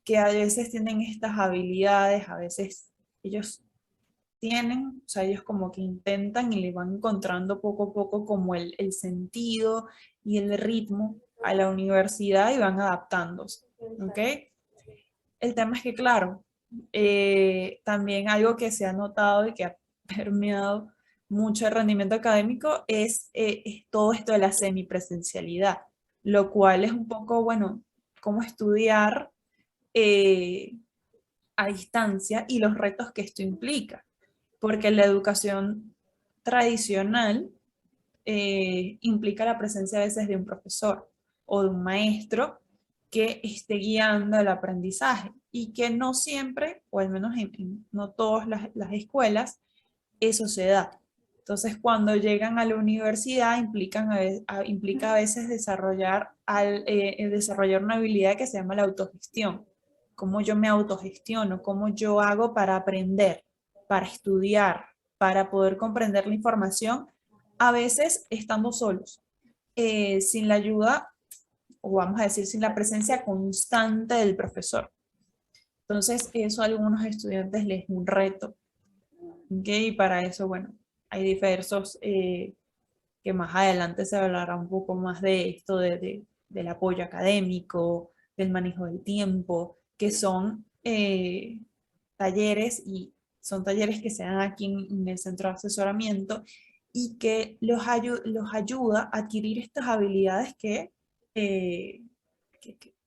que a veces tienen estas habilidades, a veces ellos tienen, o sea, ellos como que intentan y le van encontrando poco a poco como el sentido y el ritmo a la universidad y van adaptándose, ¿ok? El tema es que, claro, también algo que se ha notado y que ha permeado mucho el rendimiento académico es todo esto de la semipresencialidad, lo cual es un poco, bueno, cómo estudiar eh, a distancia y los retos que esto implica, porque la educación tradicional implica la presencia a veces de un profesor o de un maestro que esté guiando el aprendizaje y que no siempre, o al menos no todas las escuelas, eso se da. Entonces, cuando llegan a la universidad, implica a veces desarrollar una habilidad que se llama la autogestión. Cómo yo me autogestiono, cómo yo hago para aprender, para estudiar, para poder comprender la información, a veces estando solos, sin la ayuda, o vamos a decir, sin la presencia constante del profesor. Entonces, eso a algunos estudiantes les es un reto. ¿Ok? Y para eso, bueno, hay diversos, que más adelante se hablará un poco más de esto del apoyo académico, del manejo del tiempo, que son talleres y son talleres que se dan aquí en el centro de asesoramiento y que los ayuda a adquirir estas habilidades eh,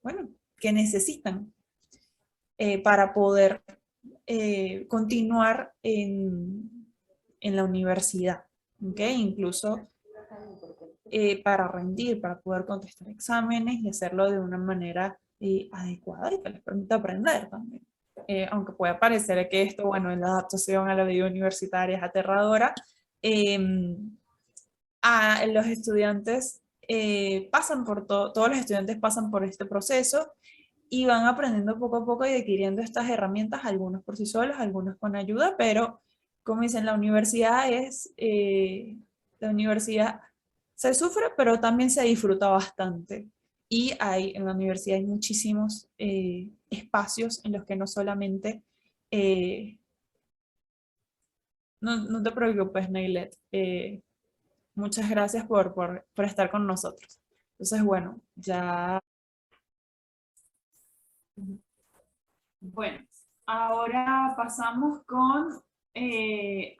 bueno, que necesitan para poder continuar en la universidad, ¿ok? Incluso para rendir, para poder contestar exámenes y hacerlo de una manera adecuada y que les permita aprender también. Aunque pueda parecer que esto, bueno, en la adaptación a la vida universitaria es aterradora, los estudiantes todos los estudiantes pasan por este proceso y van aprendiendo poco a poco y adquiriendo estas herramientas, algunos por sí solos, algunos con ayuda, pero como dicen, la universidad se sufre, pero también se disfruta bastante. Y en la universidad hay muchísimos espacios en los que no solamente, no te preocupes, Nailet, muchas gracias por estar con nosotros. Entonces, bueno, ya. Bueno, ahora pasamos con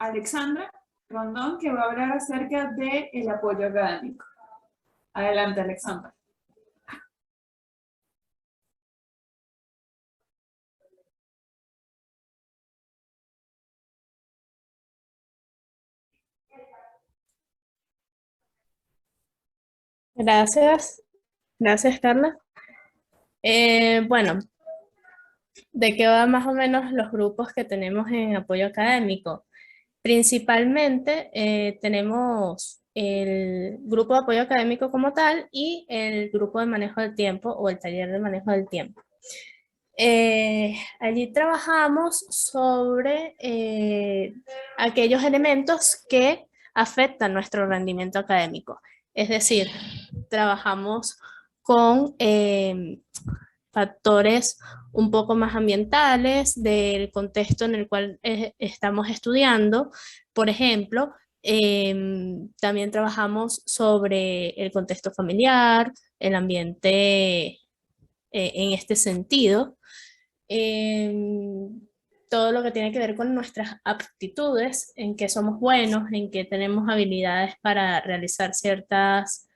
Alexandra Rondón, que va a hablar acerca del apoyo académico. Adelante, Alexandra. Gracias, gracias Carla. Bueno, ¿de qué va más o menos los grupos que tenemos en apoyo académico? Principalmente tenemos el grupo de apoyo académico como tal y el grupo de manejo del tiempo o el taller de manejo del tiempo. Allí trabajamos sobre aquellos elementos que afectan nuestro rendimiento académico. Es decir, trabajamos con factores un poco más ambientales del contexto en el cual estamos estudiando. Por ejemplo, también trabajamos sobre el contexto familiar, el ambiente en este sentido. Todo lo que tiene que ver con nuestras aptitudes, en qué somos buenos, en qué tenemos habilidades para realizar ciertas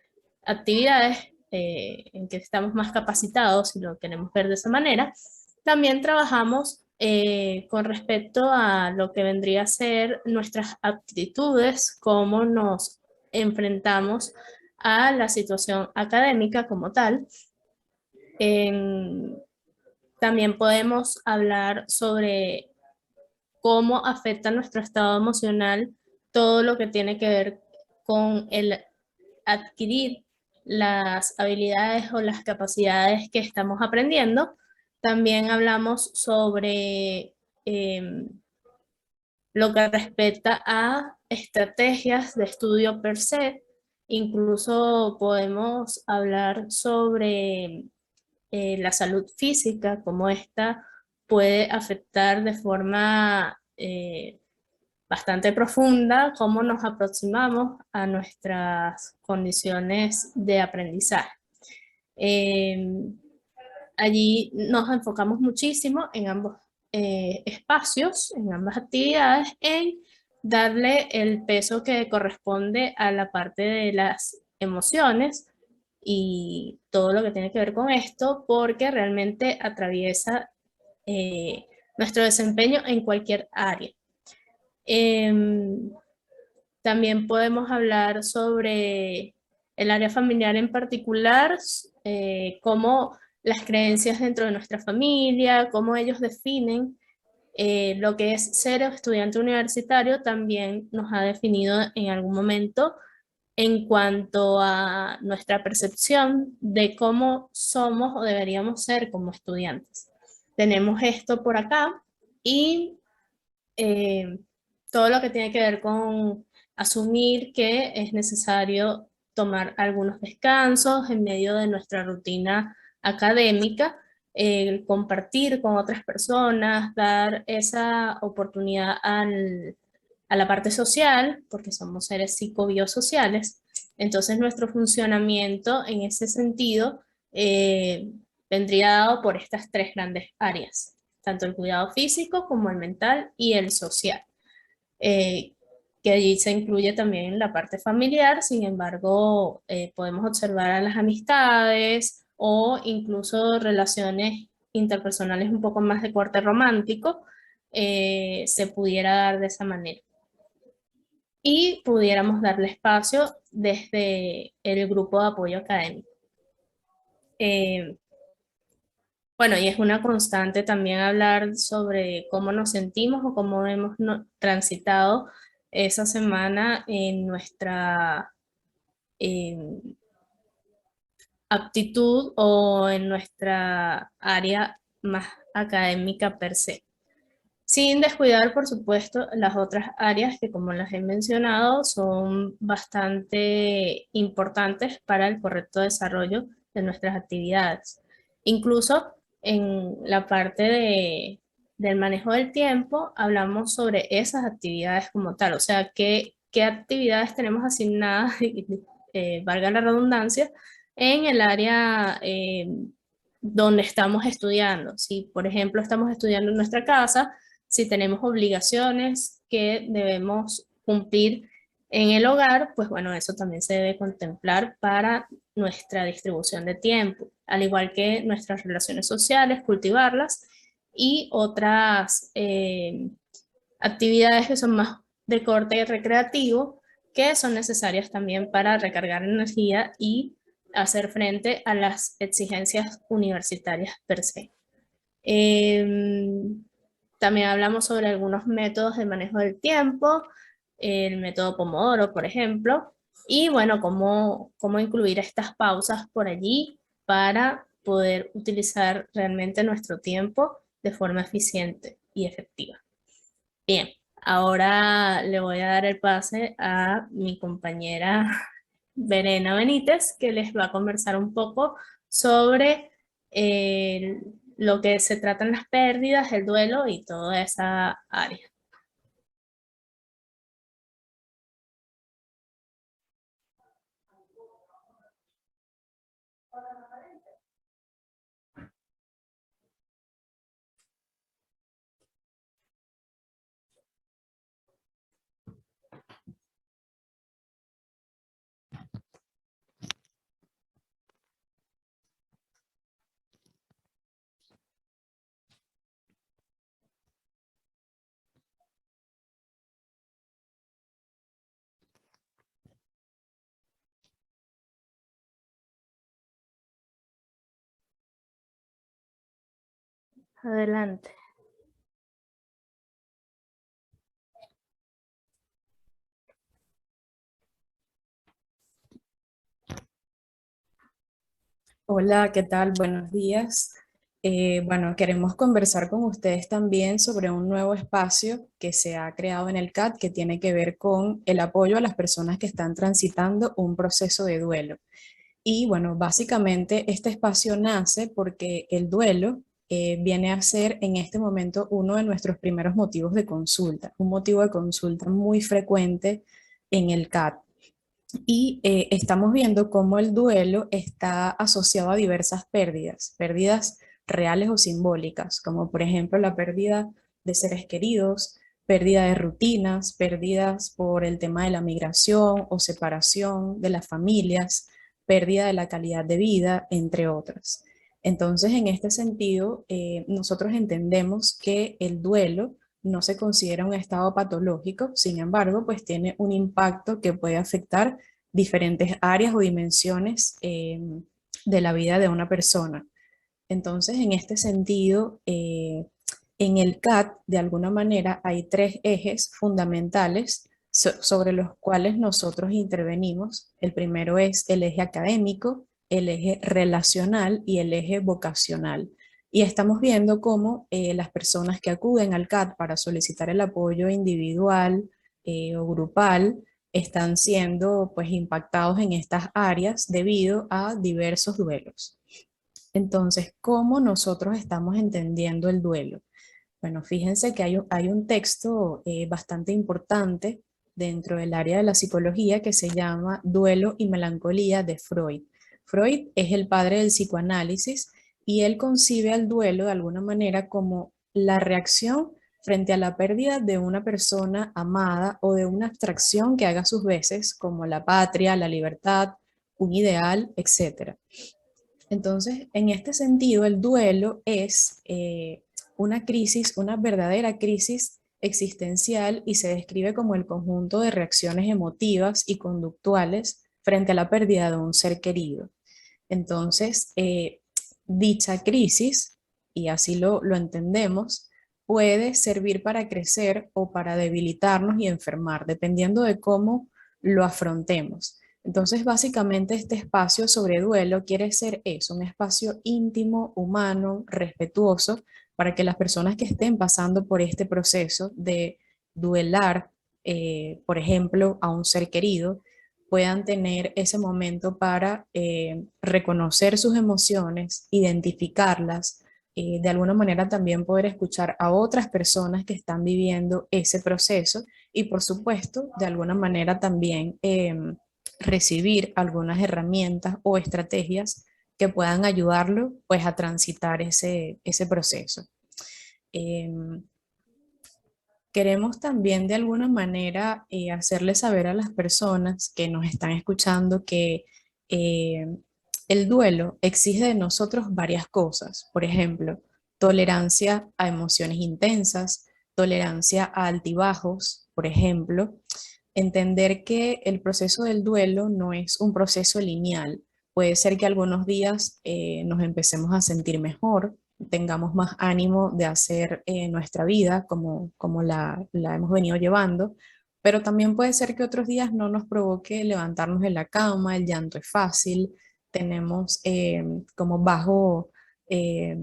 actividades, en que estamos más capacitados, si lo queremos ver de esa manera. También trabajamos con respecto a lo que vendría a ser nuestras aptitudes, cómo nos enfrentamos a la situación académica como tal. También podemos hablar sobre cómo afecta nuestro estado emocional todo lo que tiene que ver con el adquirir las habilidades o las capacidades que estamos aprendiendo. También hablamos sobre lo que respecta a estrategias de estudio per se. Incluso podemos hablar sobre la salud física, cómo esta puede afectar de forma bastante profunda cómo nos aproximamos a nuestras condiciones de aprendizaje. Allí nos enfocamos muchísimo en ambos espacios, en ambas actividades, en darle el peso que corresponde a la parte de las emociones y todo lo que tiene que ver con esto, porque realmente atraviesa nuestro desempeño en cualquier área. También podemos hablar sobre el área familiar en particular, cómo las creencias dentro de nuestra familia, cómo ellos definen lo que es ser estudiante universitario, también nos ha definido en algún momento en cuanto a nuestra percepción de cómo somos o deberíamos ser como estudiantes. Tenemos esto por acá y todo lo que tiene que ver con asumir que es necesario tomar algunos descansos en medio de nuestra rutina académica, compartir con otras personas, dar esa oportunidad a la parte social, porque somos seres psicobiosociales. Entonces nuestro funcionamiento en ese sentido vendría dado por estas tres grandes áreas, tanto el cuidado físico como el mental y el social, que allí se incluye también la parte familiar. Sin embargo, podemos observar a las amistades o incluso relaciones interpersonales un poco más de corte romántico, se pudiera dar de esa manera. Y pudiéramos darle espacio desde el grupo de apoyo académico. Bueno, y es una constante también hablar sobre cómo nos sentimos o cómo hemos transitado esa semana en nuestra aptitud o en nuestra área más académica per se. Sin descuidar, por supuesto, las otras áreas que, como las he mencionado, son bastante importantes para el correcto desarrollo de nuestras actividades. Incluso en la parte del manejo del tiempo, hablamos sobre esas actividades como tal, o sea, qué actividades tenemos asignadas, valga la redundancia, en el área donde estamos estudiando. Si, por ejemplo, estamos estudiando en nuestra casa, si tenemos obligaciones que debemos cumplir en el hogar, pues bueno, eso también se debe contemplar para nuestra distribución de tiempo, al igual que nuestras relaciones sociales, cultivarlas y otras actividades que son más de corte recreativo, que son necesarias también para recargar energía y hacer frente a las exigencias universitarias per se. También hablamos sobre algunos métodos de manejo del tiempo, el método Pomodoro, por ejemplo, y bueno, cómo incluir estas pausas por allí para poder utilizar realmente nuestro tiempo de forma eficiente y efectiva. Bien, ahora le voy a dar el pase a mi compañera Verena Benítez, que les va a conversar un poco sobre lo que se tratan las pérdidas, el duelo y toda esa área. Adelante. Hola, ¿qué tal? Buenos días. Bueno, queremos conversar con ustedes también sobre un nuevo espacio que se ha creado en el CAT que tiene que ver con el apoyo a las personas que están transitando un proceso de duelo. Y bueno, básicamente este espacio nace porque el duelo viene a ser en este momento uno de nuestros primeros motivos de consulta, un motivo de consulta muy frecuente en el CAT. Y estamos viendo cómo el duelo está asociado a diversas pérdidas, pérdidas reales o simbólicas, como por ejemplo la pérdida de seres queridos, pérdida de rutinas, pérdidas por el tema de la migración o separación de las familias, pérdida de la calidad de vida, entre otras. Entonces, en este sentido, nosotros entendemos que el duelo no se considera un estado patológico, sin embargo, pues tiene un impacto que puede afectar diferentes áreas o dimensiones de la vida de una persona. Entonces, en este sentido, en el CAT, de alguna manera, hay tres ejes fundamentales sobre los cuales nosotros intervenimos. El primero es el eje académico, el eje relacional y el eje vocacional. Y estamos viendo cómo las personas que acuden al CAT para solicitar el apoyo individual o grupal están siendo pues impactados en estas áreas debido a diversos duelos. Entonces, ¿cómo nosotros estamos entendiendo el duelo? Bueno, fíjense que hay un texto bastante importante dentro del área de la psicología que se llama Duelo y Melancolía de Freud. Freud es el padre del psicoanálisis y él concibe al duelo de alguna manera como la reacción frente a la pérdida de una persona amada o de una abstracción que haga sus veces, como la patria, la libertad, un ideal, etc. Entonces, en este sentido, el duelo es una crisis, una verdadera crisis existencial y se describe como el conjunto de reacciones emotivas y conductuales frente a la pérdida de un ser querido. Entonces, dicha crisis, y así lo entendemos, puede servir para crecer o para debilitarnos y enfermar, dependiendo de cómo lo afrontemos. Entonces, básicamente este espacio sobre duelo quiere ser eso, un espacio íntimo, humano, respetuoso, para que las personas que estén pasando por este proceso de duelar, por ejemplo, a un ser querido, puedan tener ese momento para reconocer sus emociones, identificarlas, de alguna manera también poder escuchar a otras personas que están viviendo ese proceso y por supuesto, de alguna manera también recibir algunas herramientas o estrategias que puedan ayudarlo pues a transitar ese proceso. Queremos también de alguna manera hacerles saber a las personas que nos están escuchando que eh, el duelo exige de nosotros varias cosas. Por ejemplo, tolerancia a emociones intensas, tolerancia a altibajos, por ejemplo. Entender que el proceso del duelo no es un proceso lineal. Puede ser que algunos días nos empecemos a sentir mejor, tengamos más ánimo de hacer nuestra vida como la hemos venido llevando, pero también puede ser que otros días no nos provoque levantarnos de la cama, el llanto es fácil, tenemos como bajo, eh,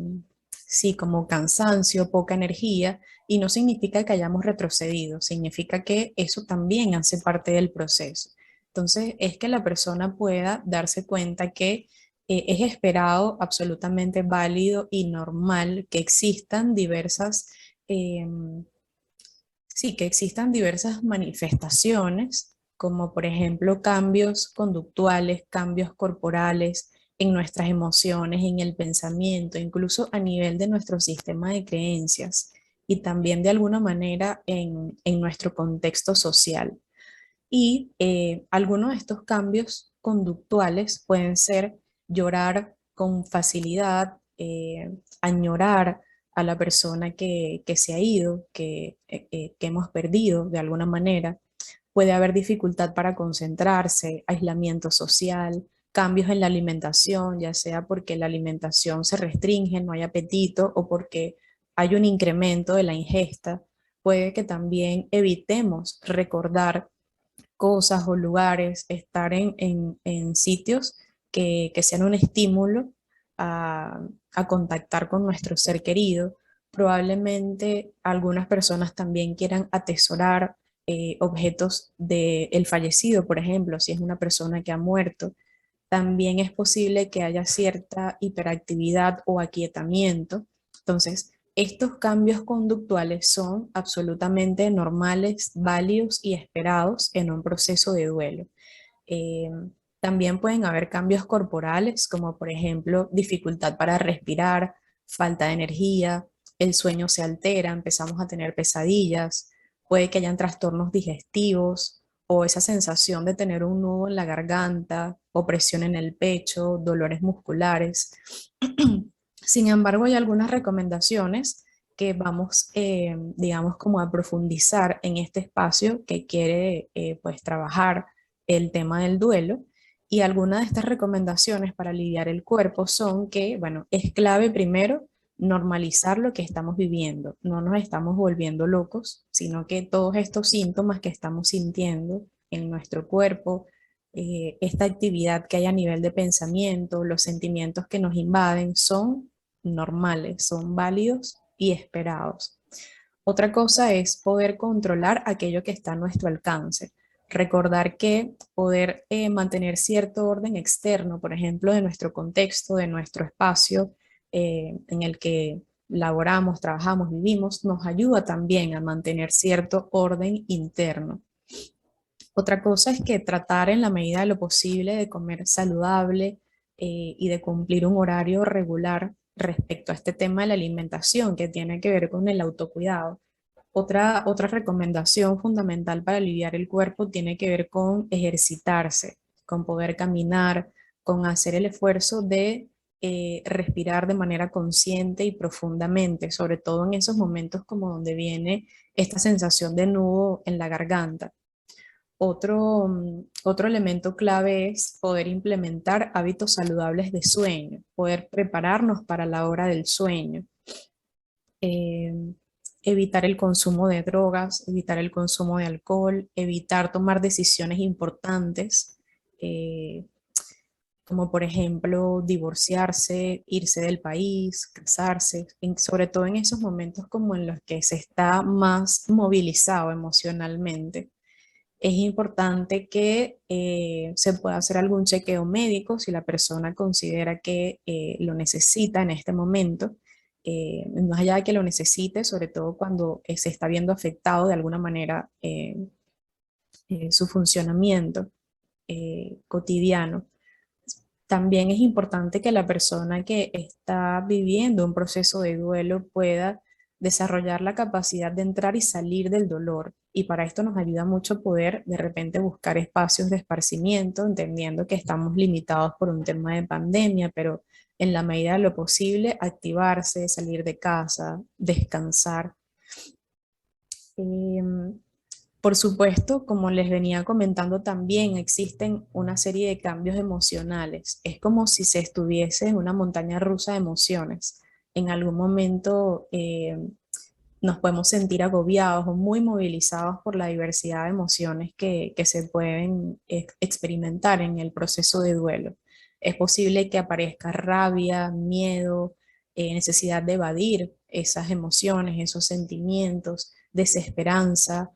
sí, como cansancio, poca energía, y no significa que hayamos retrocedido, significa que eso también hace parte del proceso. Entonces, es que la persona pueda darse cuenta que es esperado, absolutamente válido y normal que existan diversas, sí, que existan diversas manifestaciones, como por ejemplo cambios conductuales, cambios corporales, en nuestras emociones, en el pensamiento, incluso a nivel de nuestro sistema de creencias y también de alguna manera en nuestro contexto social. Y algunos de estos cambios conductuales pueden ser llorar con facilidad, añorar a la persona que se ha ido, que hemos perdido de alguna manera. Puede haber dificultad para concentrarse, aislamiento social, cambios en la alimentación, ya sea porque la alimentación se restringe, no hay apetito o porque hay un incremento de la ingesta. Puede que también evitemos recordar cosas o lugares, estar en sitios que sean un estímulo a contactar con nuestro ser querido. Probablemente algunas personas también quieran atesorar objetos del fallecido, por ejemplo, si es una persona que ha muerto. También es posible que haya cierta hiperactividad o aquietamiento. Entonces, estos cambios conductuales son absolutamente normales, válidos y esperados en un proceso de duelo. Eh, También pueden haber cambios corporales, como por ejemplo dificultad para respirar, falta de energía, el sueño se altera, empezamos a tener pesadillas, puede que hayan trastornos digestivos o esa sensación de tener un nudo en la garganta, opresión en el pecho, dolores musculares. Sin embargo, hay algunas recomendaciones que vamos, digamos, como a profundizar en este espacio que quiere, pues, trabajar el tema del duelo. Y algunas de estas recomendaciones para aliviar el cuerpo son que, bueno, es clave primero normalizar lo que estamos viviendo. No nos estamos volviendo locos, sino que todos estos síntomas que estamos sintiendo en nuestro cuerpo, esta actividad que hay a nivel de pensamiento, los sentimientos que nos invaden, son normales, son válidos y esperados. Otra cosa es poder controlar aquello que está a nuestro alcance. Recordar que poder mantener cierto orden externo, por ejemplo, de nuestro contexto, de nuestro espacio en el que laboramos, trabajamos, vivimos, nos ayuda también a mantener cierto orden interno. Otra cosa es que tratar en la medida de lo posible de comer saludable y de cumplir un horario regular respecto a este tema de la alimentación que tiene que ver con el autocuidado. Otra recomendación fundamental para aliviar el cuerpo tiene que ver con ejercitarse, con poder caminar, con hacer el esfuerzo de respirar de manera consciente y profundamente, sobre todo en esos momentos como donde viene esta sensación de nudo en la garganta. Otro elemento clave es poder implementar hábitos saludables de sueño, poder prepararnos para la hora del sueño. Eh, Evitar el consumo de drogas, evitar el consumo de alcohol, evitar tomar decisiones importantes, eh, como por ejemplo divorciarse, irse del país, casarse, sobre todo en esos momentos como en los que se está más movilizado emocionalmente. Es importante que se pueda hacer algún chequeo médico si la persona considera que lo necesita en este momento. Más allá de que lo necesite, sobre todo cuando se está viendo afectado de alguna manera su funcionamiento cotidiano. También es importante que la persona que está viviendo un proceso de duelo pueda desarrollar la capacidad de entrar y salir del dolor. Y para esto nos ayuda mucho poder de repente buscar espacios de esparcimiento, entendiendo que estamos limitados por un tema de pandemia, pero en la medida de lo posible activarse, salir de casa, descansar. Por supuesto, como les venía comentando también, existen una serie de cambios emocionales. Es como si se estuviese en una montaña rusa de emociones. En algún momento nos podemos sentir agobiados o muy movilizados por la diversidad de emociones que se pueden experimentar en el proceso de duelo. Es posible que aparezca rabia, miedo, necesidad de evadir esas emociones, esos sentimientos, desesperanza,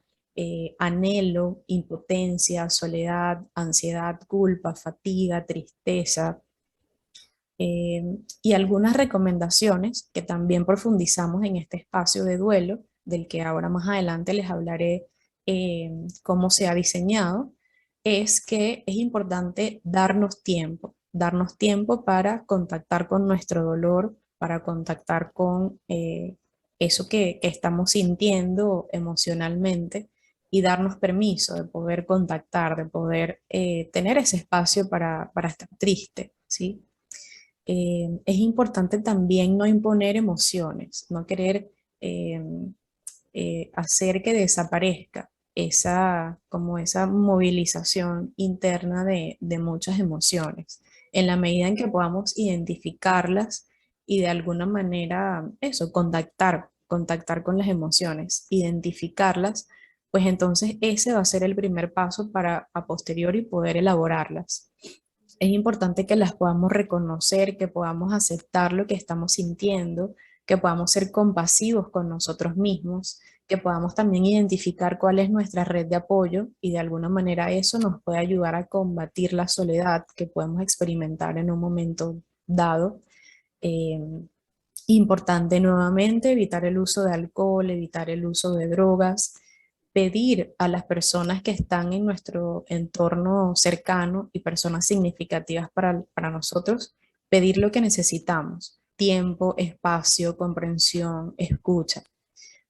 anhelo, impotencia, soledad, ansiedad, culpa, fatiga, tristeza. Y algunas recomendaciones que también profundizamos en este espacio de duelo, del que ahora más adelante les hablaré cómo se ha diseñado, es que es importante darnos tiempo para contactar con nuestro dolor, para contactar con eso que estamos sintiendo emocionalmente y darnos permiso de poder contactar, de poder tener ese espacio para estar triste, ¿sí? Es importante también no imponer emociones, no querer eh, hacer que desaparezca como esa movilización interna de muchas emociones. En la medida en que podamos identificarlas y de alguna manera eso, contactar con las emociones, identificarlas, pues entonces ese va a ser el primer paso para a posteriori poder elaborarlas. Es importante que las podamos reconocer, que podamos aceptar lo que estamos sintiendo, que podamos ser compasivos con nosotros mismos, que podamos también identificar cuál es nuestra red de apoyo y de alguna manera eso nos puede ayudar a combatir la soledad que podemos experimentar en un momento dado. Eh, Importante nuevamente evitar el uso de alcohol, evitar el uso de drogas, pedir a las personas que están en nuestro entorno cercano y personas significativas para nosotros, pedir lo que necesitamos: tiempo, espacio, comprensión, escucha.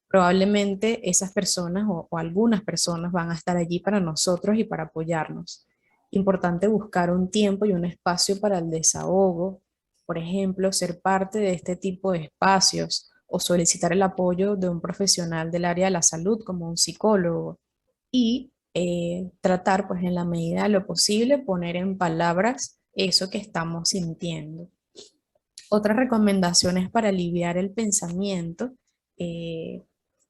Probablemente esas personas o algunas personas van a estar allí para nosotros y para apoyarnos. Importante buscar un tiempo y un espacio para el desahogo, por ejemplo, ser parte de este tipo de espacios o solicitar el apoyo de un profesional del área de la salud como un psicólogo y tratar, pues en la medida de lo posible, poner en palabras eso que estamos sintiendo. Otras recomendaciones para aliviar el pensamiento, eh,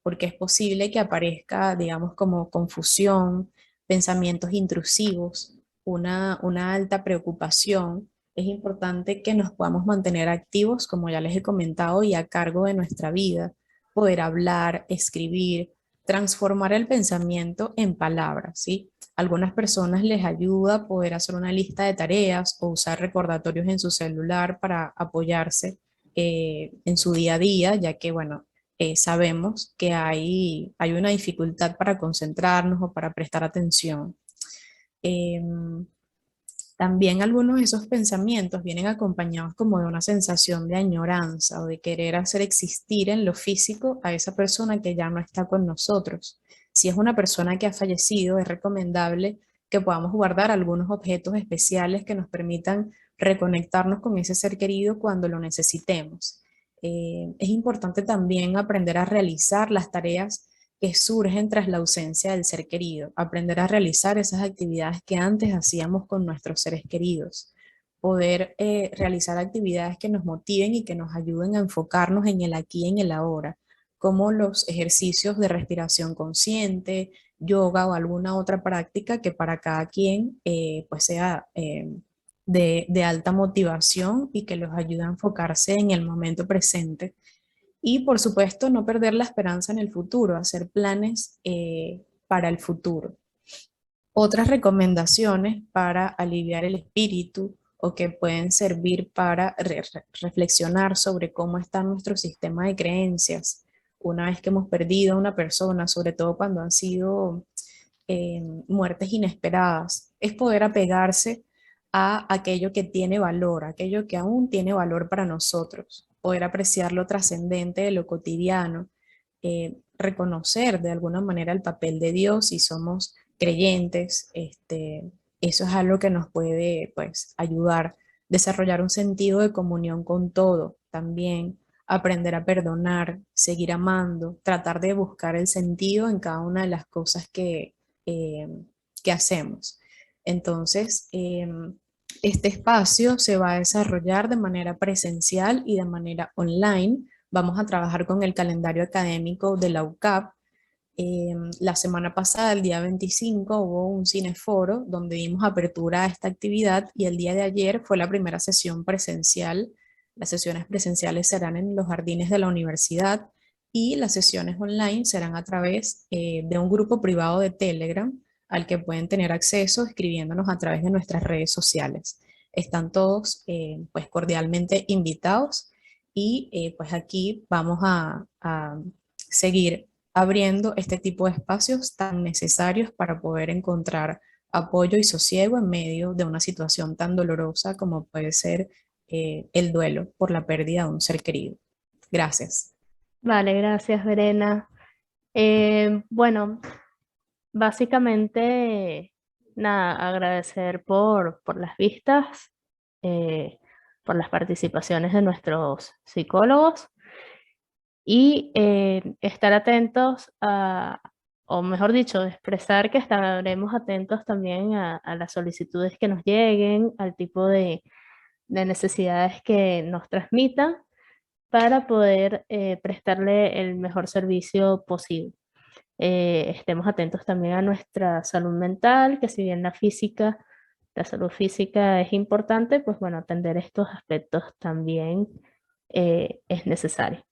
porque es posible que aparezca, digamos, como confusión, pensamientos intrusivos, una alta preocupación. Es importante que nos podamos mantener activos, como ya les he comentado, y a cargo de nuestra vida, poder hablar, escribir, transformar el pensamiento en palabras, ¿sí? Algunas personas les ayuda poder hacer una lista de tareas o usar recordatorios en su celular para apoyarse en su día a día, ya que, bueno, sabemos que hay una dificultad para concentrarnos o para prestar atención. Em, También algunos de esos pensamientos vienen acompañados como de una sensación de añoranza o de querer hacer existir en lo físico a esa persona que ya no está con nosotros. Si es una persona que ha fallecido, es recomendable que podamos guardar algunos objetos especiales que nos permitan reconectarnos con ese ser querido cuando lo necesitemos. Es importante también aprender a realizar las tareas que surgen tras la ausencia del ser querido, aprender a realizar esas actividades que antes hacíamos con nuestros seres queridos, poder realizar actividades que nos motiven y que nos ayuden a enfocarnos en el aquí y en el ahora, como los ejercicios de respiración consciente, yoga o alguna otra práctica que para cada quien pues sea de alta motivación y que los ayude a enfocarse en el momento presente. Y por supuesto, no perder la esperanza en el futuro, hacer planes para el futuro. Otras recomendaciones para aliviar el espíritu o que pueden servir para reflexionar sobre cómo está nuestro sistema de creencias una vez que hemos perdido a una persona, sobre todo cuando han sido muertes inesperadas, es poder apegarse a aquello que tiene valor, aquello que aún tiene valor para nosotros, poder apreciar lo trascendente de lo cotidiano, reconocer de alguna manera el papel de Dios si somos creyentes. Eso es algo que nos puede, pues, ayudar, desarrollar un sentido de comunión con todo, también aprender a perdonar, seguir amando, tratar de buscar el sentido en cada una de las cosas eh, que hacemos. Entonces, este espacio se va a desarrollar de manera presencial y de manera online. Vamos a trabajar con el calendario académico de la UCAP. La semana pasada, el día 25, hubo un cineforo donde dimos apertura a esta actividad y el día de ayer fue la primera sesión presencial. Las sesiones presenciales serán en los jardines de la universidad y las sesiones online serán a través de un grupo privado de Telegram al que pueden tener acceso escribiéndonos a través de nuestras redes sociales. Están todos pues cordialmente invitados y pues aquí vamos a seguir abriendo este tipo de espacios tan necesarios para poder encontrar apoyo y sosiego en medio de una situación tan dolorosa como puede ser el duelo por la pérdida de un ser querido. Gracias. Vale, gracias, Verena. Bueno, básicamente, nada, agradecer por las vistas, por las participaciones de nuestros psicólogos y estar atentos o mejor dicho, expresar que estaremos atentos también a las solicitudes que nos lleguen, al tipo de necesidades que nos transmitan para poder prestarle el mejor servicio posible. Estemos atentos también a nuestra salud mental, que si bien la física la salud física es importante, pues bueno, atender estos aspectos también es necesario.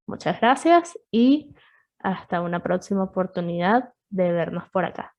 Muchas gracias y hasta una próxima oportunidad de vernos por acá.